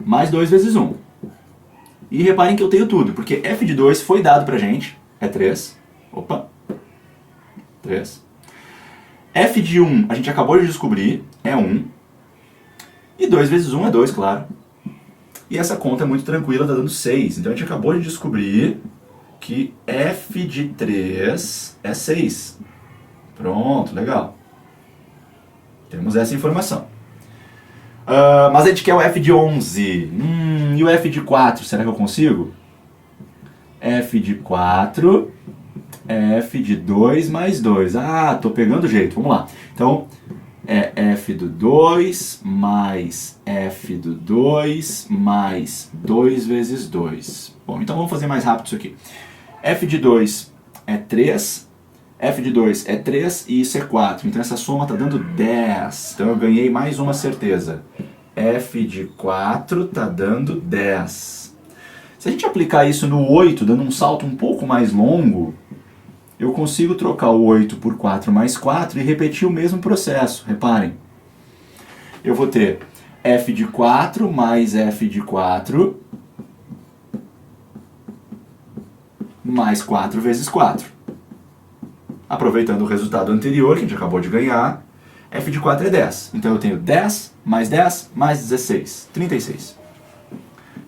mais 2 vezes 1. E reparem que eu tenho tudo, porque f de 2 foi dado pra gente, é 3. Opa, 3. F de 1 a gente acabou de descobrir, é 1. E 2 vezes 1 é 2, claro. E essa conta é muito tranquila, está dando 6. Então a gente acabou de descobrir que f de 3 é 6. Pronto, legal. Temos essa informação. Mas a gente quer o f de 11. E o f de 4, será que eu consigo? F de 4 é f de 2 mais 2. Ah, tô pegando o jeito, vamos lá. Então, é f do 2 mais f do 2 mais 2 vezes 2. Bom, então vamos fazer mais rápido isso aqui. F de 2 é 3, f de 2 é 3 e isso é 4. Então essa soma está dando 10. Então eu ganhei mais uma certeza. F de 4 está dando 10. Se a gente aplicar isso no 8, dando um salto um pouco mais longo, eu consigo trocar o 8 por 4 mais 4 e repetir o mesmo processo. Reparem. Eu vou ter f de 4 mais f de 4 mais 4 vezes 4. Aproveitando o resultado anterior, que a gente acabou de ganhar, f de 4 é 10. Então eu tenho 10 mais 16, 36.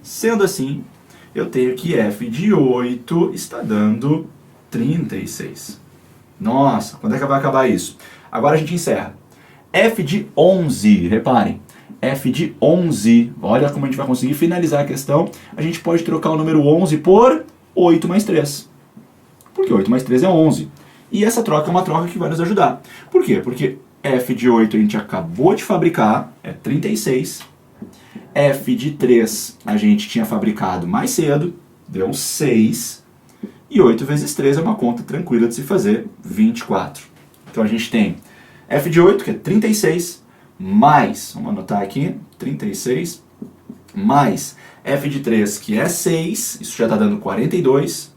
Sendo assim, eu tenho que f de 8 está dando 36. Nossa, quando é que vai acabar isso? Agora a gente encerra. F de 11, reparem. F de 11, olha como a gente vai conseguir finalizar a questão. A gente pode trocar o número 11 por 8 mais 3. Porque 8 mais 3 é 11. E essa troca é uma troca que vai nos ajudar. Por quê? Porque F de 8 a gente acabou de fabricar, é 36. F de 3 a gente tinha fabricado mais cedo, deu 6. E 8 vezes 3 é uma conta tranquila de se fazer, 24. Então a gente tem f de 8, que é 36, mais, vamos anotar aqui, 36, mais f de 3, que é 6, isso já está dando 42,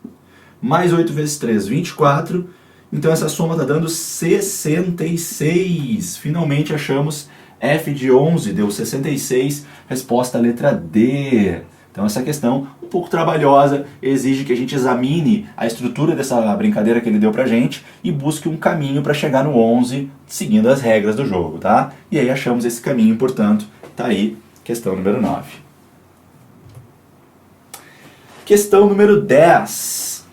mais 8 vezes 3, 24, então essa soma está dando 66. Finalmente achamos f de 11, deu 66, resposta letra D. Então essa questão, um pouco trabalhosa, exige que a gente examine a estrutura dessa brincadeira que ele deu pra gente e busque um caminho para chegar no 11, seguindo as regras do jogo, tá? E aí achamos esse caminho, portanto, tá aí, questão número 9. Questão número 10.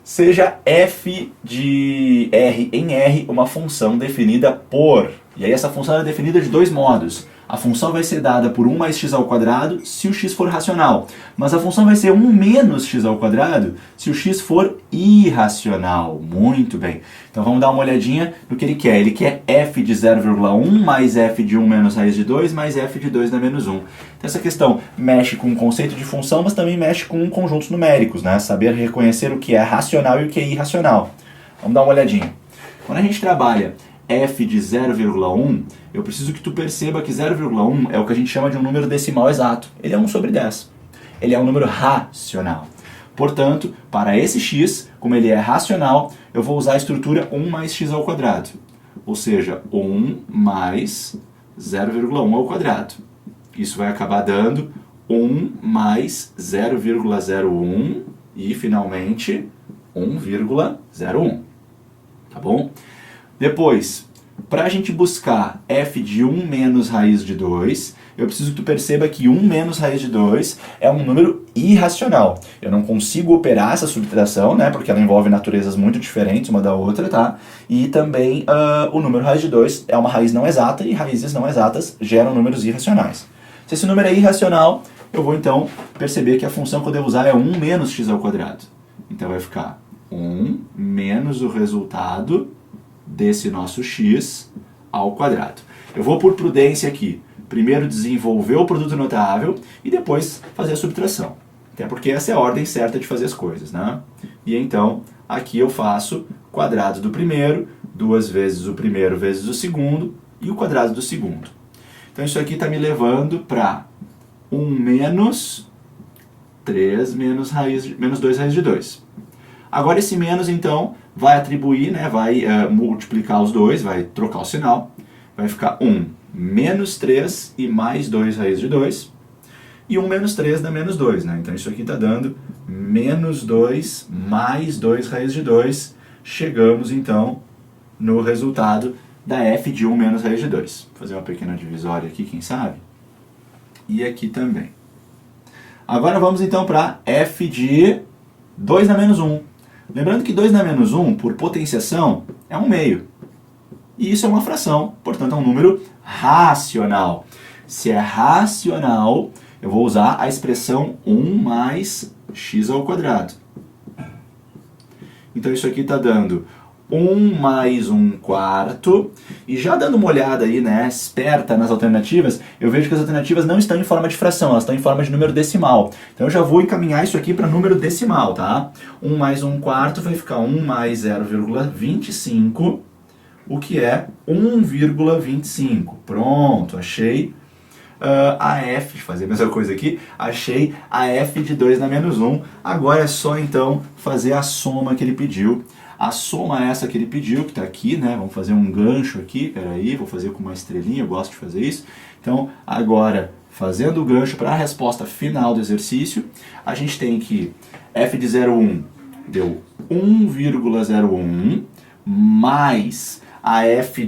Seja f de r em R uma função definida por... E aí essa função é definida de dois modos. A função vai ser dada por 1 mais x ao quadrado se o x for racional. Mas a função vai ser 1 menos x ao quadrado se o x for irracional. Muito bem. Então vamos dar uma olhadinha no que ele quer. Ele quer f de 0,1 mais f de 1 menos raiz de 2 mais f de 2 na menos 1. Então essa questão mexe com o conceito de função, mas também mexe com conjuntos numéricos, né? Saber reconhecer o que é racional e o que é irracional. Vamos dar uma olhadinha. Quando a gente trabalha f de 0,1, eu preciso que tu perceba que 0,1 é o que a gente chama de um número decimal exato. Ele é 1 sobre 10. Ele é um número racional. Portanto, para esse x, como ele é racional, eu vou usar a estrutura 1 mais x ao quadrado. Ou seja, 1 mais 0,1 ao quadrado. Isso vai acabar dando 1 mais 0,01 e, finalmente, 1,01. Tá bom? Depois, para a gente buscar f de 1 menos raiz de 2, eu preciso que tu perceba que 1 menos raiz de 2 é um número irracional. Eu não consigo operar essa subtração, né, porque ela envolve naturezas muito diferentes uma da outra, tá? E também o número raiz de 2 é uma raiz não exata e raízes não exatas geram números irracionais. Se esse número é irracional, eu vou então perceber que a função que eu devo usar é 1 menos x ao quadrado. Então vai ficar 1 menos o resultado desse nosso x ao quadrado. Eu vou por prudência aqui primeiro desenvolver o produto notável e depois fazer a subtração. Até porque essa é a ordem certa de fazer as coisas, né? E então, aqui eu faço quadrado do primeiro, 2 vezes o primeiro vezes o segundo e o quadrado do segundo. Então isso aqui está me levando para 1 menos 3 menos 2 raiz de 2. Agora esse menos, então, vai atribuir, né, vai multiplicar os dois, vai trocar o sinal. Vai ficar 1 menos 3 e mais 2 raiz de 2. E 1 menos 3 dá menos 2, né? Então isso aqui está dando menos 2 mais 2 raiz de 2. Chegamos, então, no resultado da f de 1 menos raiz de 2. Vou fazer uma pequena divisória aqui, quem sabe? E aqui também. Agora vamos, então, para f de 2 na menos 1. Lembrando que 2 na menos 1, por potenciação, é 1/2. E isso é uma fração, portanto é um número racional. Se é racional, eu vou usar a expressão 1 mais x ao quadrado. Então isso aqui está dando 1 mais 1/4. E já dando uma olhada aí, né, esperta nas alternativas, eu vejo que as alternativas não estão em forma de fração, elas estão em forma de número decimal. Então eu já vou encaminhar isso aqui para número decimal, tá? 1 mais 1/4 vai ficar 1 mais 0,25, o que é 1,25. Pronto, achei a f, de fazer a mesma coisa aqui, achei a f de 2 na menos 1. Agora é só então fazer a soma que ele pediu. A soma é essa que ele pediu, que está aqui, né? Vamos fazer um gancho aqui, peraí, vou fazer com uma estrelinha, eu gosto de fazer isso. Então, agora, fazendo o gancho para a resposta final do exercício, a gente tem que f de 0,1 deu 1,01, mais a f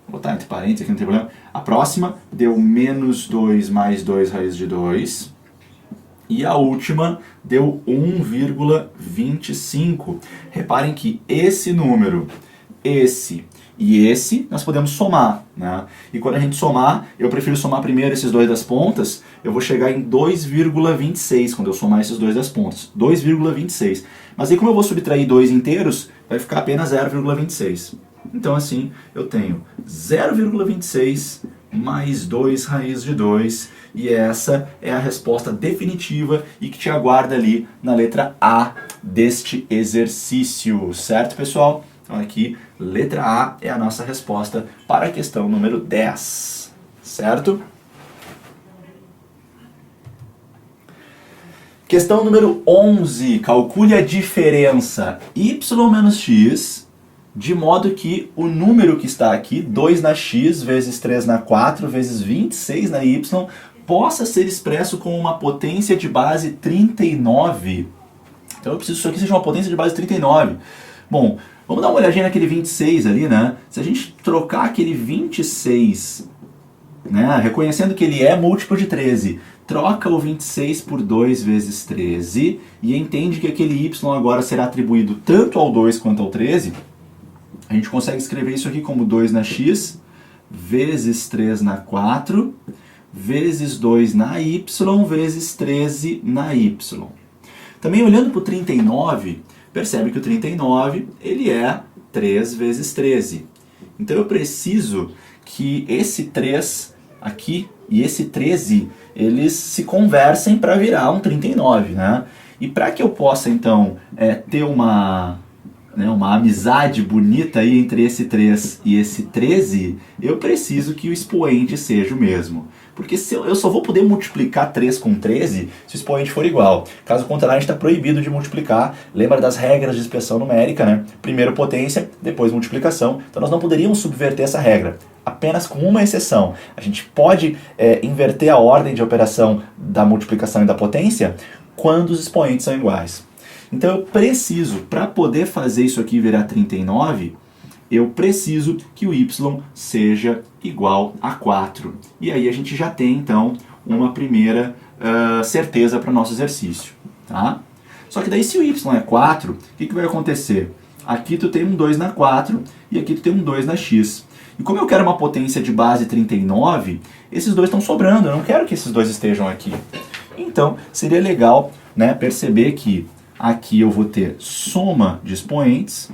vou botar entre parênteses aqui, não tem problema. A próxima deu menos 2 mais 2 raiz de 2. E a última deu 1,25. Reparem que esse número, esse e esse, nós podemos somar, né? E quando a gente somar, eu prefiro somar primeiro esses dois das pontas, eu vou chegar em 2,26 quando eu somar esses dois das pontas. 2,26. Mas aí como eu vou subtrair dois inteiros, vai ficar apenas 0,26. Então assim, eu tenho 0,26 mais 2 raiz de 2, e essa é a resposta definitiva e que te aguarda ali na letra A deste exercício, certo, pessoal? Então aqui, letra A é a nossa resposta para a questão número 10, certo? Questão número 11, calcule a diferença y menos x, de modo que o número que está aqui, 2 na x vezes 3 na 4 vezes 26 na y, possa ser expresso com uma potência de base 39. Então eu preciso que isso aqui seja uma potência de base 39. Bom, vamos dar uma olhadinha naquele 26 ali, né? Se a gente trocar aquele 26, né, reconhecendo que ele é múltiplo de 13, troca o 26 por 2 vezes 13 e entende que aquele y agora será atribuído tanto ao 2 quanto ao 13, a gente consegue escrever isso aqui como 2 na x vezes 3 na 4 vezes 2 na y vezes 13 na y. Também olhando para o 39, percebe que o 39 ele é 3 vezes 13. Então eu preciso que esse 3 aqui e esse 13 eles se conversem para virar um 39, né? E para que eu possa então ter uma amizade bonita aí entre esse 3 e esse 13, eu preciso que o expoente seja o mesmo. Porque eu só vou poder multiplicar 3 com 13 se o expoente for igual. Caso contrário, a gente está proibido de multiplicar. Lembra das regras de expressão numérica, né? Primeiro potência, depois multiplicação. Então nós não poderíamos subverter essa regra. Apenas com uma exceção. A gente pode inverter a ordem de operação da multiplicação e da potência quando os expoentes são iguais. Então eu preciso, para poder fazer isso aqui virar 39, eu preciso que o y seja igual a 4. E aí a gente já tem, então, uma primeira certeza para o nosso exercício. Tá? Só que daí se o y é 4, o que vai acontecer? Aqui tu tem um 2 na 4 e aqui tu tem um 2 na x. E como eu quero uma potência de base 39, esses dois estão sobrando, eu não quero que esses dois estejam aqui. Então seria legal, né, perceber que aqui eu vou ter soma de expoentes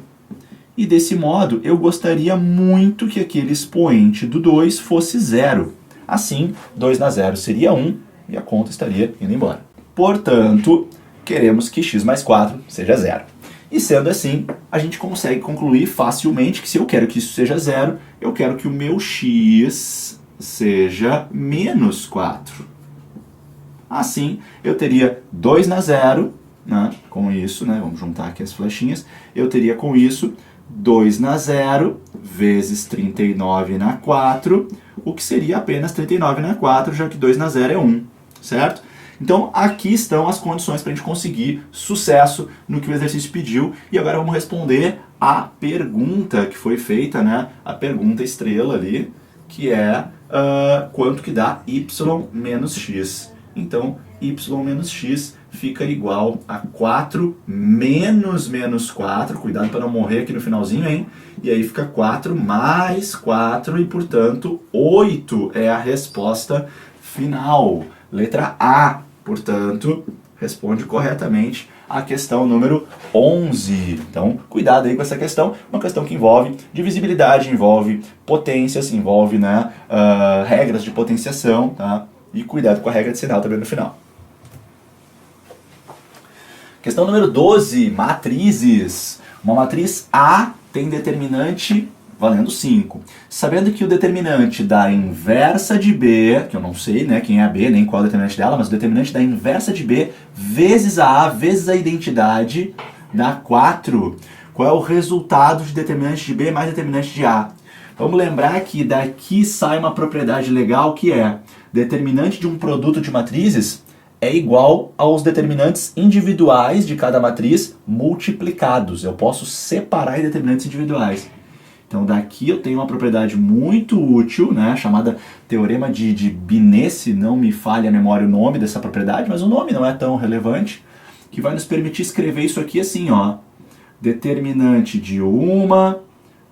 E desse modo, eu gostaria muito que aquele expoente do 2 fosse 0. Assim, 2 na 0 seria 1 e a conta estaria indo embora. Portanto, queremos que x mais 4 seja 0. E sendo assim, a gente consegue concluir facilmente que se eu quero que isso seja 0, eu quero que o meu x seja menos 4. Assim, eu teria 2 na 0, né, com isso, né, vamos juntar aqui as flechinhas, eu teria com isso 2 na 0 vezes 39 na 4, o que seria apenas 39 na 4, já que 2 na 0 é 1, certo? Então, aqui estão as condições para a gente conseguir sucesso no que o exercício pediu. E agora vamos responder a pergunta que foi feita, né? A pergunta estrela ali, que é quanto que dá y menos x. Então, y menos x fica igual a 4 menos 4. Cuidado para não morrer aqui no finalzinho, hein? E aí fica 4 mais 4 e, portanto, 8 é a resposta final. Letra A. Portanto, responde corretamente a questão número 11. Então, cuidado aí com essa questão. Uma questão que envolve divisibilidade, envolve potências, envolve, né, regras de potenciação, tá? E cuidado com a regra de sinal também no final. Questão número 12, matrizes. Uma matriz A tem determinante valendo 5. Sabendo que o determinante da inversa de B, que eu não sei, né, quem é a B, nem qual é o determinante dela, mas o determinante da inversa de B vezes a vezes a identidade dá 4. Qual é o resultado de determinante de B mais determinante de A? Vamos lembrar que daqui sai uma propriedade legal que é determinante de um produto de matrizes é igual aos determinantes individuais de cada matriz multiplicados. Eu posso separar em determinantes individuais. Então daqui eu tenho uma propriedade muito útil, né, chamada teorema de Binet, se não me falha a memória o nome dessa propriedade, mas o nome não é tão relevante, que vai nos permitir escrever isso aqui assim, ó, determinante de uma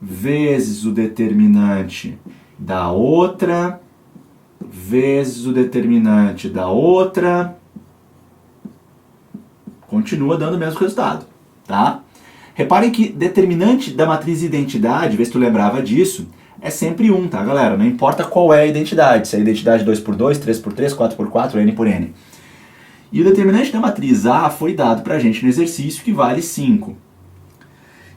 vezes o determinante da outra, vezes o determinante da outra, continua dando o mesmo resultado, tá? Reparem que determinante da matriz identidade, vê se tu lembrava disso, é sempre 1, tá, galera? Não importa qual é a identidade, se é a identidade 2x2, 3x3, 4x4, n por n. E o determinante da matriz A foi dado pra gente no exercício que vale 5.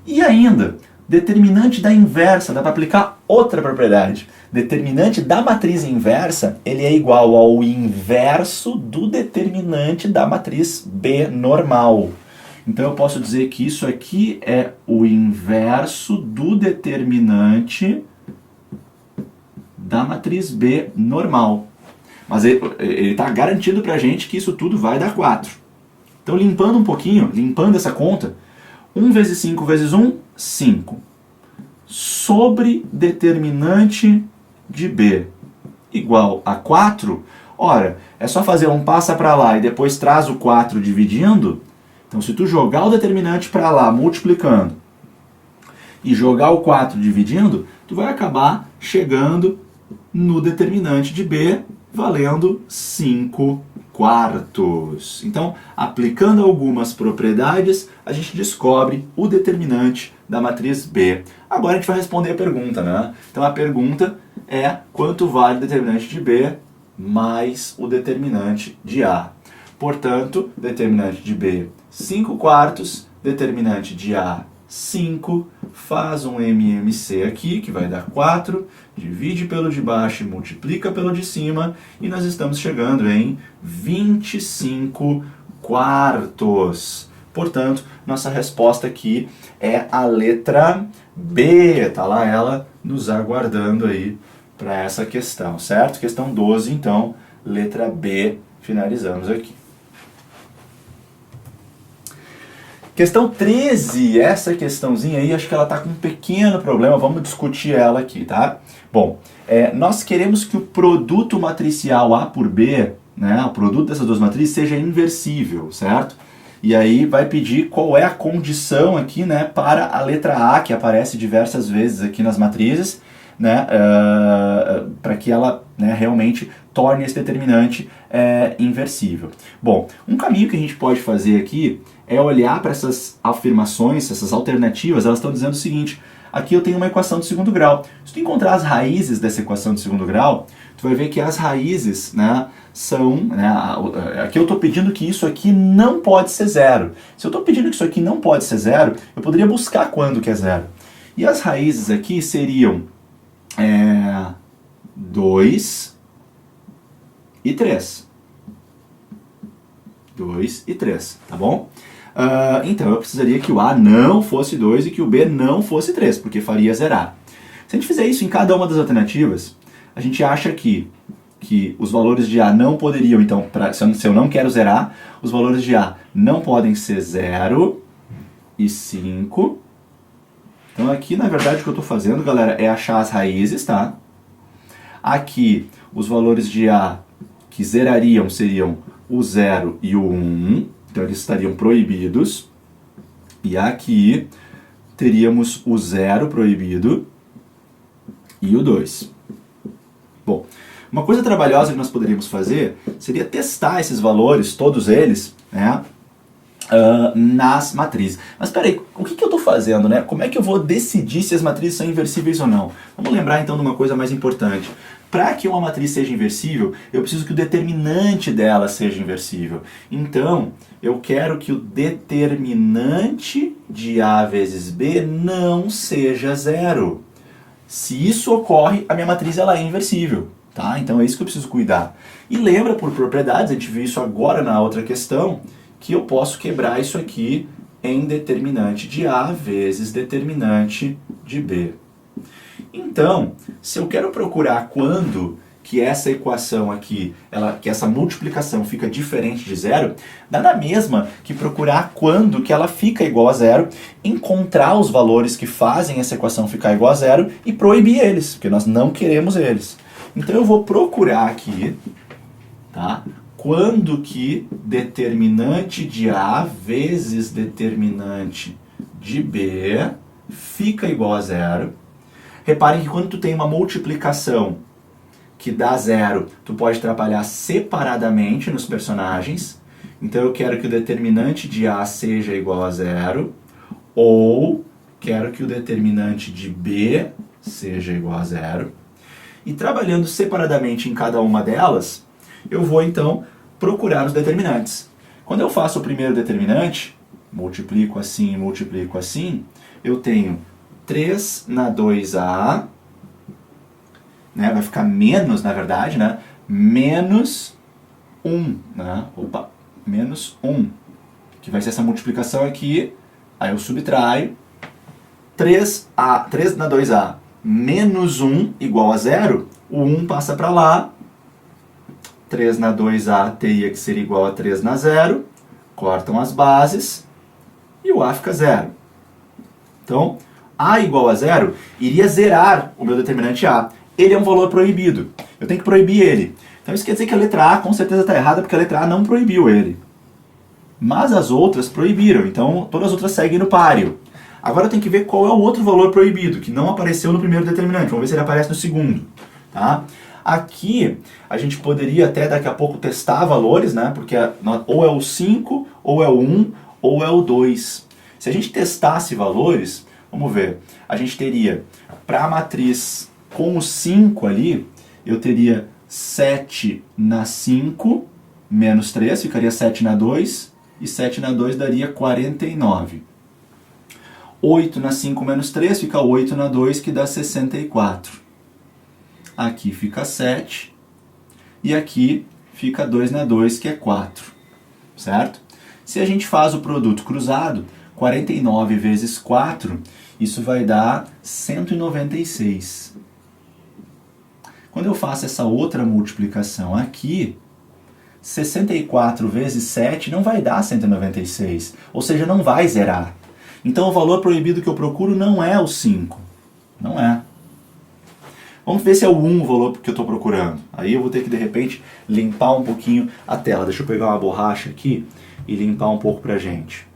E ainda, determinante da inversa, dá para aplicar outra propriedade. Determinante da matriz inversa, ele é igual ao inverso do determinante da matriz B normal. Então eu posso dizer que isso aqui é o inverso do determinante da matriz B normal. Mas ele está garantindo para a gente que isso tudo vai dar 4. Então limpando um pouquinho, limpando essa conta, 1 vezes 5 vezes 1, 5. Sobre determinante de B igual a 4, ora, é só fazer um passa para lá e depois traz o 4 dividindo. Então se tu jogar o determinante para lá multiplicando e jogar o 4 dividindo, tu vai acabar chegando no determinante de B valendo 5 quartos. Então, aplicando algumas propriedades, a gente descobre o determinante da matriz B. Agora a gente vai responder a pergunta, né? Então a pergunta é quanto vale o determinante de B mais o determinante de A. Portanto, determinante de B 5 quartos, determinante de A 5, faz um MMC aqui, que vai dar 4, divide pelo de baixo e multiplica pelo de cima, e nós estamos chegando em 25 quartos. Portanto, nossa resposta aqui é a letra B, tá lá ela nos aguardando aí para essa questão, certo? Questão 12, então, letra B, finalizamos aqui. Questão 13, essa questãozinha aí, acho que ela está com um pequeno problema, vamos discutir ela aqui, tá? Bom, nós queremos que o produto matricial A por B, né, o produto dessas duas matrizes, seja inversível, certo? E aí vai pedir qual é a condição aqui, né, para a letra A, que aparece diversas vezes aqui nas matrizes, né, para que ela, né, realmente torne esse determinante inversível. Bom, um caminho que a gente pode fazer aqui é olhar para essas afirmações, essas alternativas, elas estão dizendo o seguinte: aqui eu tenho uma equação de segundo grau. Se tu encontrar as raízes dessa equação de segundo grau, tu vai ver que as raízes, né, são, né, aqui eu estou pedindo que isso aqui não pode ser zero. Se eu estou pedindo que isso aqui não pode ser zero, eu poderia buscar quando que é zero. E as raízes aqui seriam 2 e 3. 2 e 3, tá bom? Então eu precisaria que o A não fosse 2 e que o B não fosse 3, porque faria zerar. Se a gente fizer isso em cada uma das alternativas, a gente acha que os valores de A não poderiam, então, se eu não quero zerar, os valores de A não podem ser 0 e 5. Então aqui, na verdade, o que eu estou fazendo, galera, é achar as raízes, tá? Aqui, os valores de A que zerariam seriam o 0 e o 1, então eles estariam proibidos. E aqui teríamos o 0 proibido e o 2. Bom, uma coisa trabalhosa que nós poderíamos fazer seria testar esses valores, todos eles, né, nas matrizes. Mas espera aí, o que eu estou fazendo, né? Como é que eu vou decidir se as matrizes são inversíveis ou não? Vamos lembrar então de uma coisa mais importante. Para que uma matriz seja inversível, eu preciso que o determinante dela seja inversível. Então, eu quero que o determinante de A vezes B não seja zero. Se isso ocorre, a minha matriz ela é inversível. Tá? Então é isso que eu preciso cuidar. E lembra, por propriedades, a gente viu isso agora na outra questão, que eu posso quebrar isso aqui em determinante de A vezes determinante de B. Então, se eu quero procurar quando que essa equação aqui, que essa multiplicação fica diferente de zero, dá na mesma que procurar quando que ela fica igual a zero, encontrar os valores que fazem essa equação ficar igual a zero e proibir eles, porque nós não queremos eles. Então eu vou procurar aqui, tá? Quando que determinante de A vezes determinante de B fica igual a zero. Reparem que quando tu tem uma multiplicação que dá zero, tu pode trabalhar separadamente nos personagens. Então eu quero que o determinante de A seja igual a zero, ou quero que o determinante de B seja igual a zero. E trabalhando separadamente em cada uma delas, eu vou então procurar os determinantes. Quando eu faço o primeiro determinante, multiplico assim, eu tenho 3 na 2A, né, vai ficar menos, na verdade, né, menos 1, né, menos 1, que vai ser essa multiplicação aqui, aí eu subtraio, 3 na 2A menos 1 igual a 0, o 1 passa para lá, 3 na 2A teria que ser igual a 3 na 0, cortam as bases, e o A fica 0. Então, A igual a 0 iria zerar o meu determinante A. Ele é um valor proibido. Eu tenho que proibir ele. Então isso quer dizer que a letra A com certeza está errada, porque a letra A não proibiu ele. Mas as outras proibiram, então todas as outras seguem no páreo. Agora eu tenho que ver qual é o outro valor proibido, que não apareceu no primeiro determinante. Vamos ver se ele aparece no segundo. Tá? Aqui a gente poderia até daqui a pouco testar valores, né? Porque ou é o 5, ou é o 1, ou é o 2. Se a gente testasse valores, vamos ver, a gente teria, para a matriz com o 5 ali, eu teria 7 na 5 menos 3, ficaria 7 na 2, e 7 na 2 daria 49. 8 na 5 menos 3 fica 8 na 2, que dá 64. Aqui fica 7, e aqui fica 2 na 2, que é 4, certo? Se a gente faz o produto cruzado, 49 vezes 4, isso vai dar 196. Quando eu faço essa outra multiplicação aqui, 64 vezes 7 não vai dar 196, ou seja, não vai zerar. Então o valor proibido que eu procuro não é o 5, não é. Vamos ver se é o 1 o valor que eu estou procurando. Aí eu vou ter que, de repente, limpar um pouquinho a tela. Deixa eu pegar uma borracha aqui e limpar um pouco pra gente.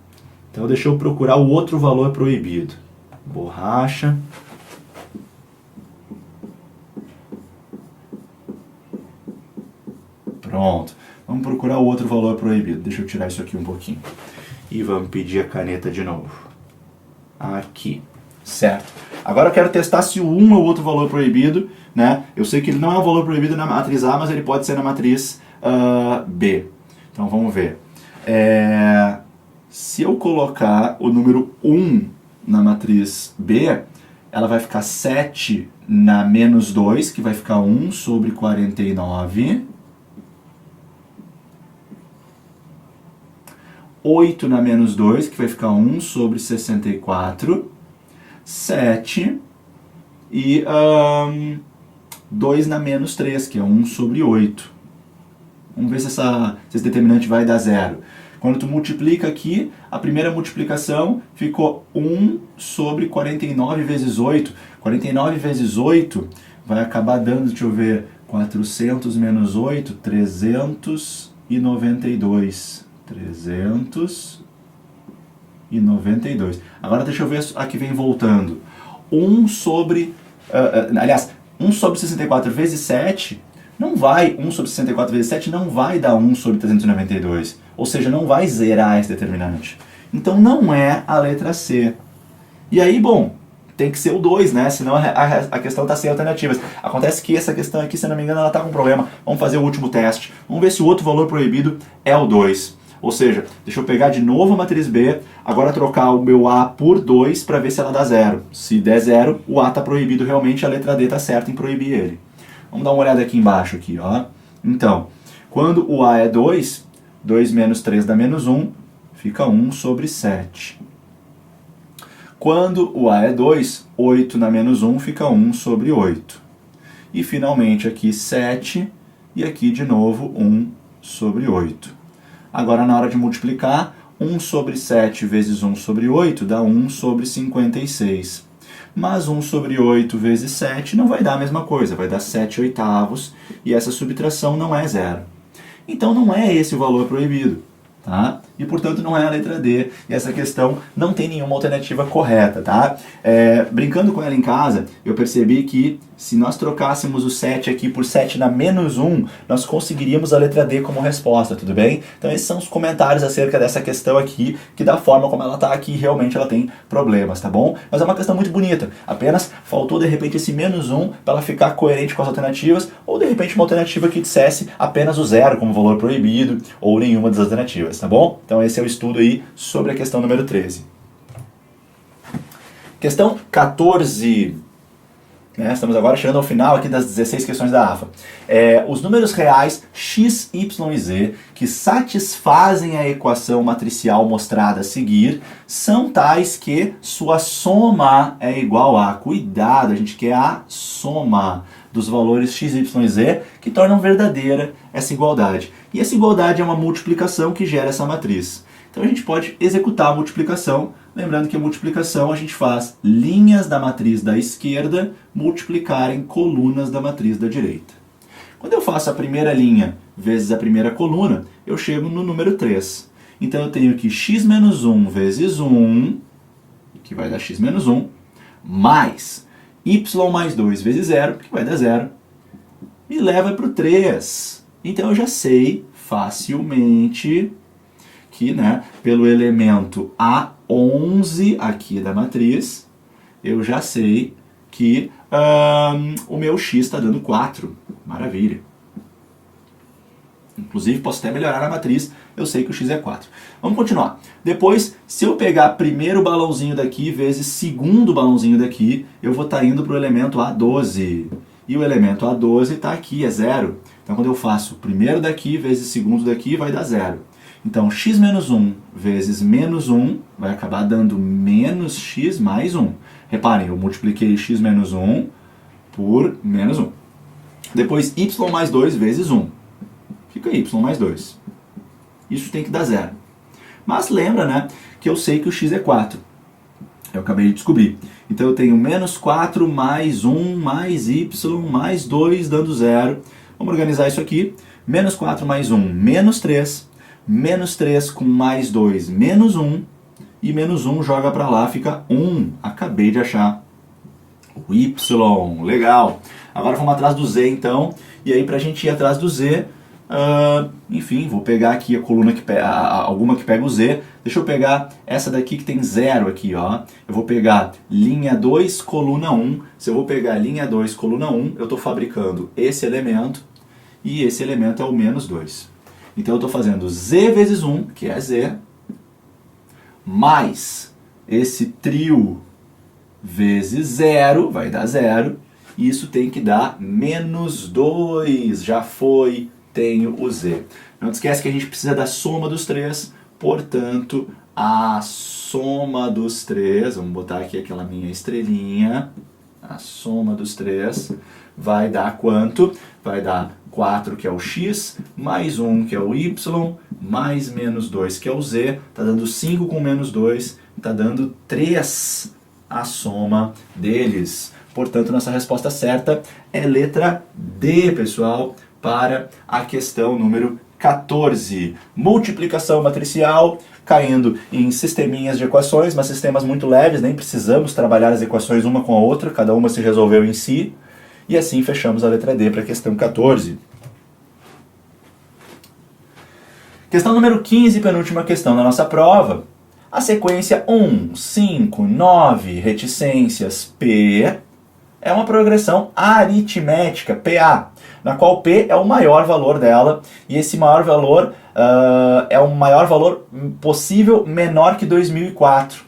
Então deixa eu procurar o outro valor proibido. Borracha. Pronto. Vamos procurar o outro valor proibido. Deixa eu tirar isso aqui um pouquinho. E vamos pedir a caneta de novo. Aqui. Certo. Agora eu quero testar se o 1 é o outro valor proibido, né? Eu sei que ele não é um valor proibido na matriz A, mas ele pode ser na matriz B. Então vamos ver. Se eu colocar o número 1 na matriz B, ela vai ficar 7 na menos 2, que vai ficar 1 sobre 49. 8 na menos 2, que vai ficar 1 sobre 64. 7 e 2 na menos 3, que é 1 sobre 8. Vamos ver se esse determinante vai dar 0. Quando tu multiplica aqui, a primeira multiplicação ficou 1 sobre 49 vezes 8. 49 vezes 8 vai acabar dando, deixa eu ver, 400 menos 8, 392. 392. Agora deixa eu ver a que vem voltando. 1 sobre... aliás, 1 sobre 64 vezes 7 não vai... 1 sobre 64 vezes 7 não vai dar 1 sobre 392. Ou seja, não vai zerar esse determinante. Então não é a letra C. E aí, bom, tem que ser o 2, né? Senão a questão está sem alternativas. Acontece que essa questão aqui, se não me engano, ela está com um problema. Vamos fazer o último teste. Vamos ver se o outro valor proibido é o 2. Ou seja, deixa eu pegar de novo a matriz B, agora trocar o meu A por 2 para ver se ela dá 0. Se der 0, o A está proibido realmente, a letra D está certa em proibir ele. Vamos dar uma olhada aqui embaixo, aqui, ó. Então, quando o A é 2, 2 menos 3 dá menos 1, fica 1 sobre 7. Quando o A é 2, 8 na menos 1 fica 1 sobre 8. E finalmente aqui 7 e aqui de novo 1 sobre 8. Agora na hora de multiplicar, 1 sobre 7 vezes 1 sobre 8 dá 1 sobre 56. Mas 1 sobre 8 vezes 7 não vai dar a mesma coisa, vai dar 7 oitavos e essa subtração não é 0. Então não é esse o valor proibido, tá? E portanto não é a letra D, e essa questão não tem nenhuma alternativa correta, tá? Brincando com ela em casa, eu percebi que se nós trocássemos o 7 aqui por 7 na menos 1, nós conseguiríamos a letra D como resposta, tudo bem? Então esses são os comentários acerca dessa questão aqui, que da forma como ela está aqui, realmente ela tem problemas, tá bom? Mas é uma questão muito bonita, apenas faltou de repente esse menos 1 para ela ficar coerente com as alternativas, ou de repente uma alternativa que dissesse apenas o 0 como valor proibido, ou nenhuma das alternativas, tá bom? Então esse é o estudo aí sobre a questão número 13. Questão 14. Estamos agora chegando ao final aqui das 16 questões da AFA. Os números reais x, y e z que satisfazem a equação matricial mostrada a seguir são tais que sua soma é igual a... Cuidado, a gente quer a soma dos valores x, y e z que tornam verdadeira essa igualdade. E essa igualdade é uma multiplicação que gera essa matriz. Então a gente pode executar a multiplicação, lembrando que a multiplicação a gente faz linhas da matriz da esquerda multiplicarem colunas da matriz da direita. Quando eu faço a primeira linha vezes a primeira coluna, eu chego no número 3. Então eu tenho que x menos 1 vezes 1, que vai dar x menos 1, mais y mais 2 vezes 0, que vai dar 0, me leva para o 3. Então eu já sei facilmente que, pelo elemento A11 aqui da matriz, eu já sei que o meu x está dando 4. Maravilha. Inclusive, posso até melhorar a matriz, eu sei que o x é 4. Vamos continuar. Depois, se eu pegar primeiro balãozinho daqui vezes segundo balãozinho daqui, eu vou estar indo para o elemento A12. E o elemento A12 está aqui, é 0. Então, quando eu faço o primeiro daqui vezes segundo daqui, vai dar 0. Então, x menos 1 vezes menos 1 vai acabar dando menos x mais 1. Reparem, eu multipliquei x menos 1 por menos 1. Depois, y mais 2 vezes 1. Fica y mais 2. Isso tem que dar 0. Mas lembra, que eu sei que o x é 4. Eu acabei de descobrir. Então, eu tenho menos 4 mais 1 mais y mais 2 dando 0. Vamos organizar isso aqui. Menos 4 mais 1, menos 3. Menos 3 com mais 2, menos 1. E menos 1 joga para lá, fica 1. Acabei de achar o y. Legal. Agora vamos atrás do z, então. E aí, para a gente ir atrás do z, Enfim, vou pegar aqui a coluna que pega, alguma que pega o Z. Deixa eu pegar essa daqui que tem 0 aqui, ó. Eu vou pegar linha 2, coluna 1. Se eu vou pegar linha 2, coluna 1, eu estou fabricando esse elemento. E esse elemento é o menos 2. Então eu estou fazendo Z vezes 1, que é Z, mais esse trio vezes 0, vai dar 0. E isso tem que dar menos 2. Já foi, tenho o Z. Não esquece que a gente precisa da soma dos três. Portanto, a soma dos três, vamos botar aqui aquela minha estrelinha. A soma dos três vai dar quanto? Vai dar 4, que é o x, mais 1, que é o y, mais menos 2, que é o z. Está dando 5 com menos 2, está dando 3 a soma deles. Portanto, nossa resposta certa é letra D, pessoal, para a questão número 14. Multiplicação matricial, caindo em sisteminhas de equações, mas sistemas muito leves, nem precisamos trabalhar as equações uma com a outra, cada uma se resolveu em si. E assim fechamos a letra D para a questão 14. Questão número 15, penúltima questão da nossa prova. A sequência 1, 5, 9, reticências P é uma progressão aritmética, PA, na qual P é o maior valor dela, e esse maior valor é o maior valor possível menor que 2004.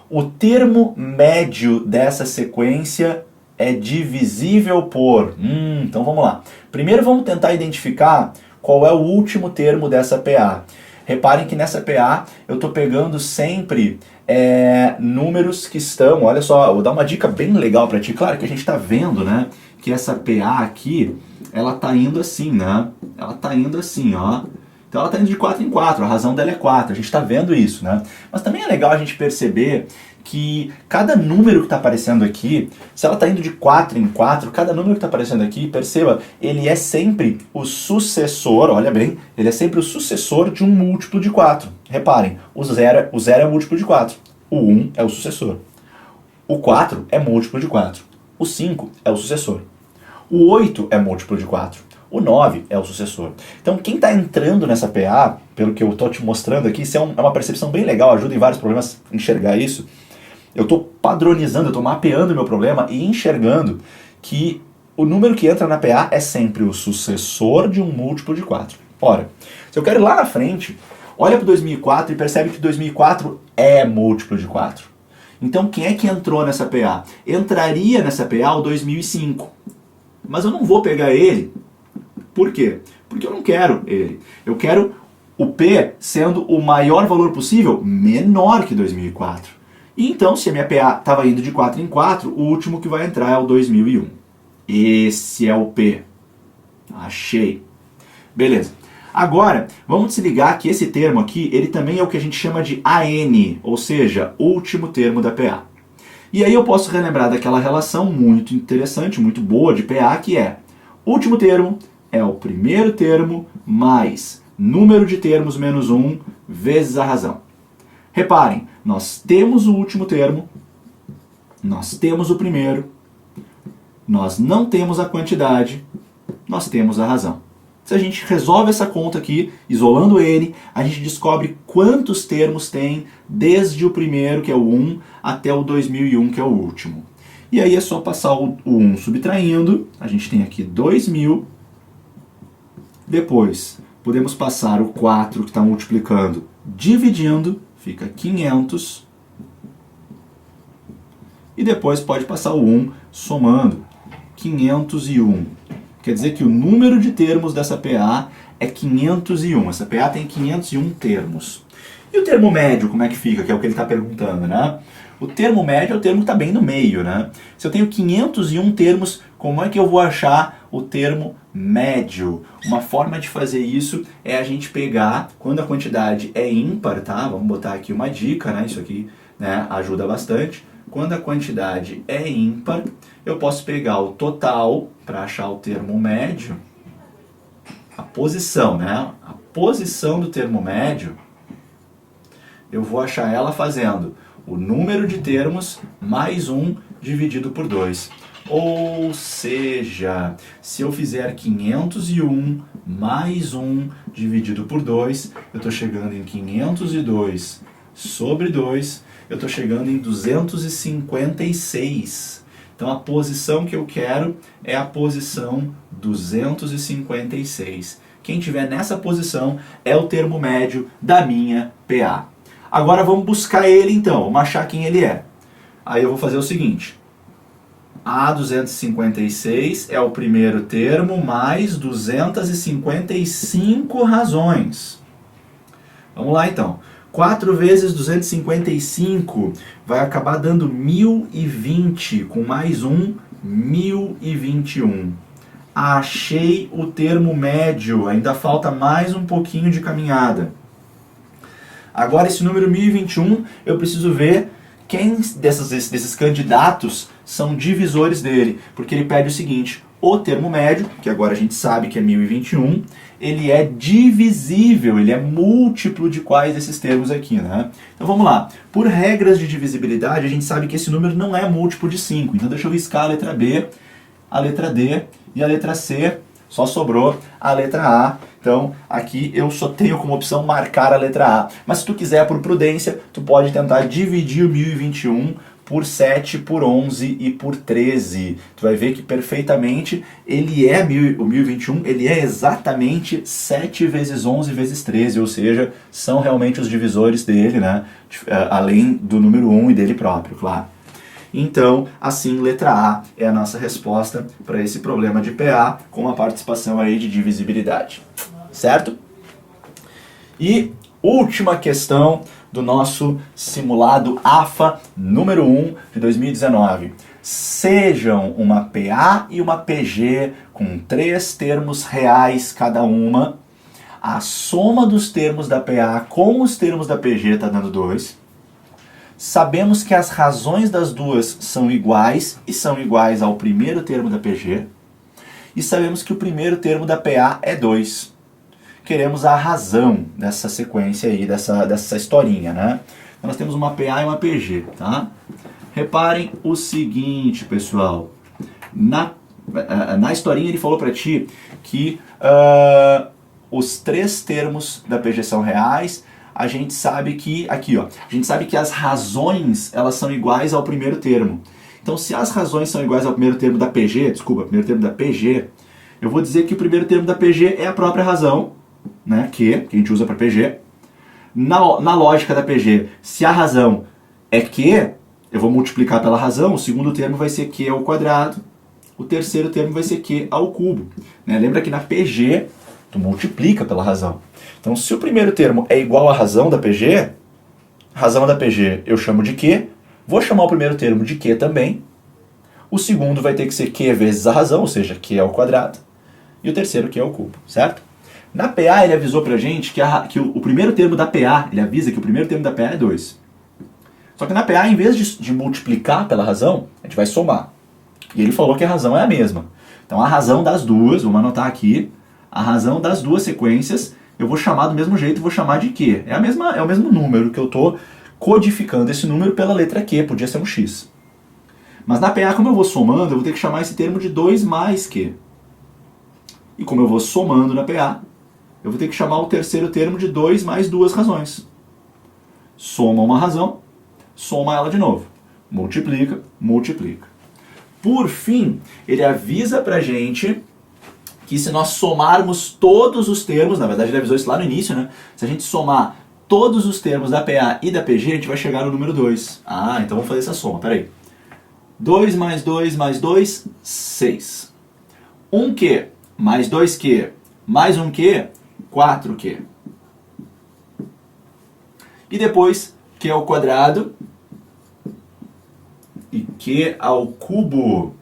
O termo médio dessa sequência é divisível por... Então vamos lá. Primeiro vamos tentar identificar qual é o último termo dessa PA. Reparem que nessa PA eu estou pegando sempre números que estão... Olha só, vou dar uma dica bem legal para ti. Claro que a gente está vendo, né, que essa PA aqui, ela está indo assim, né? Ela está indo assim, ó. Então ela está indo de 4 em 4, a razão dela é 4, a gente está vendo isso, né? Mas também é legal a gente perceber que cada número que está aparecendo aqui, se ela está indo de 4 em 4, cada número que está aparecendo aqui, perceba, ele é sempre o sucessor, olha bem, ele é sempre o sucessor de um múltiplo de 4. Reparem, o 0 é o múltiplo de 4, o 1 é o sucessor, o 4 é múltiplo de 4, o 5 é o sucessor, o 8 é múltiplo de 4. O 9 é o sucessor. Então, quem está entrando nessa PA, pelo que eu estou te mostrando aqui, isso é uma percepção bem legal, ajuda em vários problemas a enxergar isso. Eu estou padronizando, eu estou mapeando o meu problema e enxergando que o número que entra na PA é sempre o sucessor de um múltiplo de 4. Ora, se eu quero ir lá na frente, olha para o 2004 e percebe que 2004 é múltiplo de 4. Então, quem é que entrou nessa PA? Entraria nessa PA o 2005. Mas eu não vou pegar ele. Por quê? Porque eu não quero ele. Eu quero o P sendo o maior valor possível, menor que 2004. E então, se a minha PA estava indo de 4 em 4, o último que vai entrar é o 2001. Esse é o P. Achei. Beleza. Agora, vamos se ligar que esse termo aqui, ele também é o que a gente chama de AN, ou seja, último termo da PA. E aí eu posso relembrar daquela relação muito interessante, muito boa de PA, que é último termo é o primeiro termo mais número de termos menos 1 vezes a razão. Reparem, nós temos o último termo, nós temos o primeiro, nós não temos a quantidade, nós temos a razão. Se a gente resolve essa conta aqui, isolando ele, a gente descobre quantos termos tem desde o primeiro, que é o 1, até o 2001, que é o último. E aí é só passar o 1 subtraindo, a gente tem aqui 2000. Depois, podemos passar o 4 que está multiplicando, dividindo, fica 500. E depois pode passar o 1 somando, 501. Quer dizer que o número de termos dessa PA é 501. Essa PA tem 501 termos. E o termo médio, como é que fica? Que é o que ele está perguntando, né? O termo médio é o termo que está bem no meio, né? Se eu tenho 501 termos, como é que eu vou achar o termo médio? Uma forma de fazer isso é a gente pegar, quando a quantidade é ímpar, tá? Vamos botar aqui uma dica, né? Isso aqui, né, ajuda bastante. Quando a quantidade é ímpar, eu posso pegar o total para achar o termo médio, a posição, né? A posição do termo médio, eu vou achar ela fazendo o número de termos mais 1 dividido por 2. Ou seja, se eu fizer 501 mais 1 dividido por 2, eu estou chegando em 502 sobre 2, eu estou chegando em 256. Então a posição que eu quero é a posição 256. Quem estiver nessa posição é o termo médio da minha PA. Agora vamos buscar ele então, vamos achar quem ele é. Aí eu vou fazer o seguinte. A 256 é o primeiro termo mais 255 razões. Vamos lá então. 4 vezes 255 vai acabar dando 1020, com mais um, 1021. Achei o termo médio, ainda falta mais um pouquinho de caminhada. Agora esse número 1021, eu preciso ver quem desses candidatos são divisores dele, porque ele pede o seguinte, o termo médio, que agora a gente sabe que é 1021, ele é divisível, ele é múltiplo de quais desses termos aqui, né? Então vamos lá, por regras de divisibilidade, a gente sabe que esse número não é múltiplo de 5, então deixa eu riscar a letra B, a letra D e a letra C, só sobrou a letra A. Então, aqui eu só tenho como opção marcar a letra A. Mas se tu quiser, por prudência, tu pode tentar dividir o 1021 por 7, por 11 e por 13. Tu vai ver que perfeitamente o 1021 ele é exatamente 7 vezes 11 vezes 13, ou seja, são realmente os divisores dele, né? Além do número 1 e dele próprio, claro. Então, assim, letra A é a nossa resposta para esse problema de PA, com uma participação aí de divisibilidade. Certo? E última questão do nosso simulado AFA número 1 de 2019. Sejam uma PA e uma PG com 3 termos reais cada uma. A soma dos termos da PA com os termos da PG está dando 2. Sabemos que as razões das duas são iguais e são iguais ao primeiro termo da PG. E sabemos que o primeiro termo da PA é 2. Queremos a razão dessa sequência aí, dessa historinha, né? Então nós temos uma PA e uma PG, tá? Reparem o seguinte, pessoal. Na historinha ele falou para ti que os 3 termos da PG são reais. A gente sabe que, aqui ó, a gente sabe que as razões, elas são iguais ao primeiro termo. Então se as razões são iguais ao primeiro termo da PG, primeiro termo da PG, eu vou dizer que o primeiro termo da PG é a própria razão, né, que a gente usa para PG. Na lógica da PG, se a razão é Q, eu vou multiplicar pela razão, o segundo termo vai ser Q ao quadrado, o terceiro termo vai ser Q ao cubo. Né? Lembra que na PG, tu multiplica pela razão. Então, se o primeiro termo é igual à razão da PG eu chamo de Q, vou chamar o primeiro termo de Q também, o segundo vai ter que ser Q vezes a razão, ou seja, Q ao quadrado, e o terceiro Q ao cubo, certo? Na PA ele avisou pra gente que o primeiro termo da PA, ele avisa que o primeiro termo da PA é 2. Só que na PA, em vez de multiplicar pela razão, a gente vai somar. E ele falou que a razão é a mesma. Então a razão das duas, vamos anotar aqui, a razão das duas sequências, eu vou chamar do mesmo jeito, vou chamar de Q. É o mesmo número que eu estou codificando esse número pela letra Q, podia ser um X. Mas na PA, como eu vou somando, eu vou ter que chamar esse termo de 2 mais Q. E como eu vou somando na PA, eu vou ter que chamar o terceiro termo de 2 mais 2 razões. Soma uma razão, soma ela de novo. Multiplica, multiplica. Por fim, ele avisa pra gente que se nós somarmos todos os termos, na verdade ele avisou isso lá no início, né? Se a gente somar todos os termos da PA e da PG, a gente vai chegar no número 2. Ah, então vamos fazer essa soma, peraí. 2 mais 2 mais 2, 6. 1Q mais 2Q mais 1Q, 4Q. E depois, Q ao quadrado e Q ao cubo.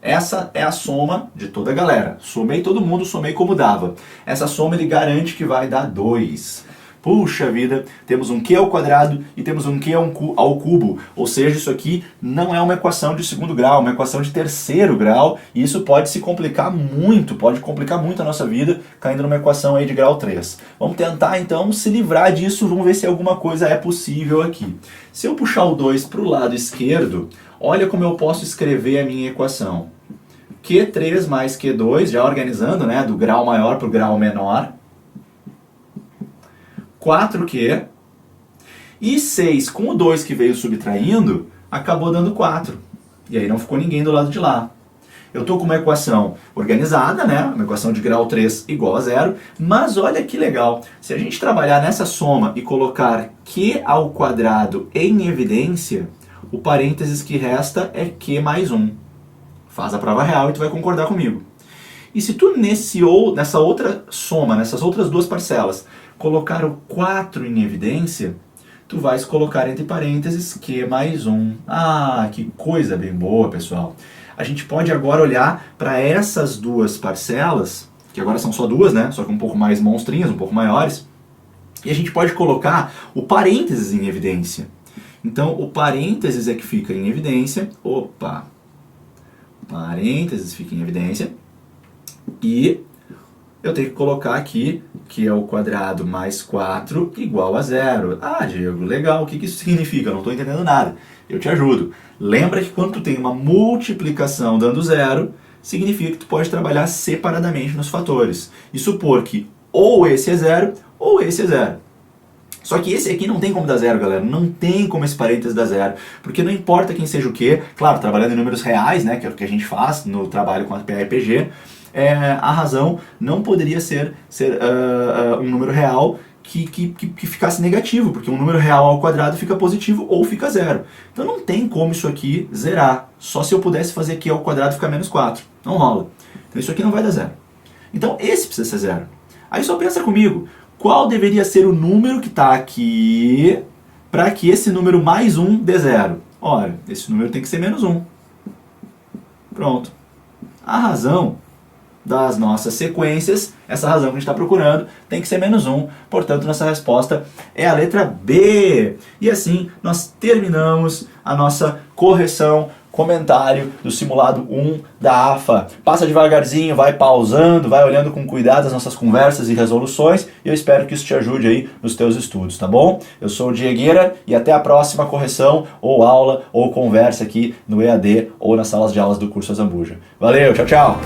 Essa é a soma de toda a galera. Somei todo mundo, somei como dava. Essa soma ele garante que vai dar 2. puxa vida, temos um q ao quadrado e temos um q ao cubo, ou seja, isso aqui não é uma equação de segundo grau, é uma equação de terceiro grau, e isso pode se complicar muito, pode complicar muito a nossa vida, caindo numa equação aí de grau 3. Vamos tentar então se livrar disso, vamos ver se alguma coisa é possível aqui. Se eu puxar o 2 para o lado esquerdo, olha como eu posso escrever a minha equação. Q3 mais Q2, já organizando, né, do grau maior para o grau menor, 4Q, e 6 com o 2 que veio subtraindo, acabou dando 4. E aí não ficou ninguém do lado de lá. Eu estou com uma equação organizada, né, uma equação de grau 3 igual a 0, mas olha que legal, se a gente trabalhar nessa soma e colocar Q ao quadrado em evidência, o parênteses que resta é Q mais 1. Faz a prova real e tu vai concordar comigo. E se tu nessa outra soma, nessas outras duas parcelas, colocar o 4 em evidência, tu vais colocar entre parênteses Q mais 1. Ah, que coisa bem boa, pessoal. A gente pode agora olhar para essas duas parcelas, que agora são só duas, né? Só que um pouco mais monstrinhas, um pouco maiores. E a gente pode colocar o parênteses em evidência. Então, o parênteses é que fica em evidência. Opa! Parênteses fica em evidência. E eu tenho que colocar aqui que é o quadrado mais 4 igual a 0. Ah, Diego, legal. O que isso significa? Eu não estou entendendo nada. Eu te ajudo. Lembra que quando tu tem uma multiplicação dando 0, significa que tu pode trabalhar separadamente nos fatores. E supor que ou esse é 0 ou esse é 0. Só que esse aqui não tem como dar 0, galera. Não tem como esse parênteses dar 0. Porque não importa quem seja o quê. Claro, trabalhando em números reais, né, que é o que a gente faz no trabalho com a PA/EPG, a razão não poderia ser um número real que ficasse negativo. Porque um número real ao quadrado fica positivo ou fica 0. Então não tem como isso aqui zerar. Só se eu pudesse fazer aqui ao quadrado ficar menos 4. Não rola. Então isso aqui não vai dar 0. Então esse precisa ser 0. Aí só pensa comigo. Qual deveria ser o número que está aqui para que esse número mais 1 dê 0? Ora, esse número tem que ser menos 1. Pronto. A razão das nossas sequências, essa razão que a gente está procurando, tem que ser menos 1. Portanto, nossa resposta é a letra B. E assim, nós terminamos a nossa correção, comentário do simulado 1 da AFA. Passa devagarzinho, vai pausando, vai olhando com cuidado as nossas conversas e resoluções, e eu espero que isso te ajude aí nos teus estudos, tá bom? Eu sou o Diegueira e até a próxima correção, ou aula, ou conversa aqui no EAD ou nas salas de aulas do curso Azambuja. Valeu, tchau, tchau!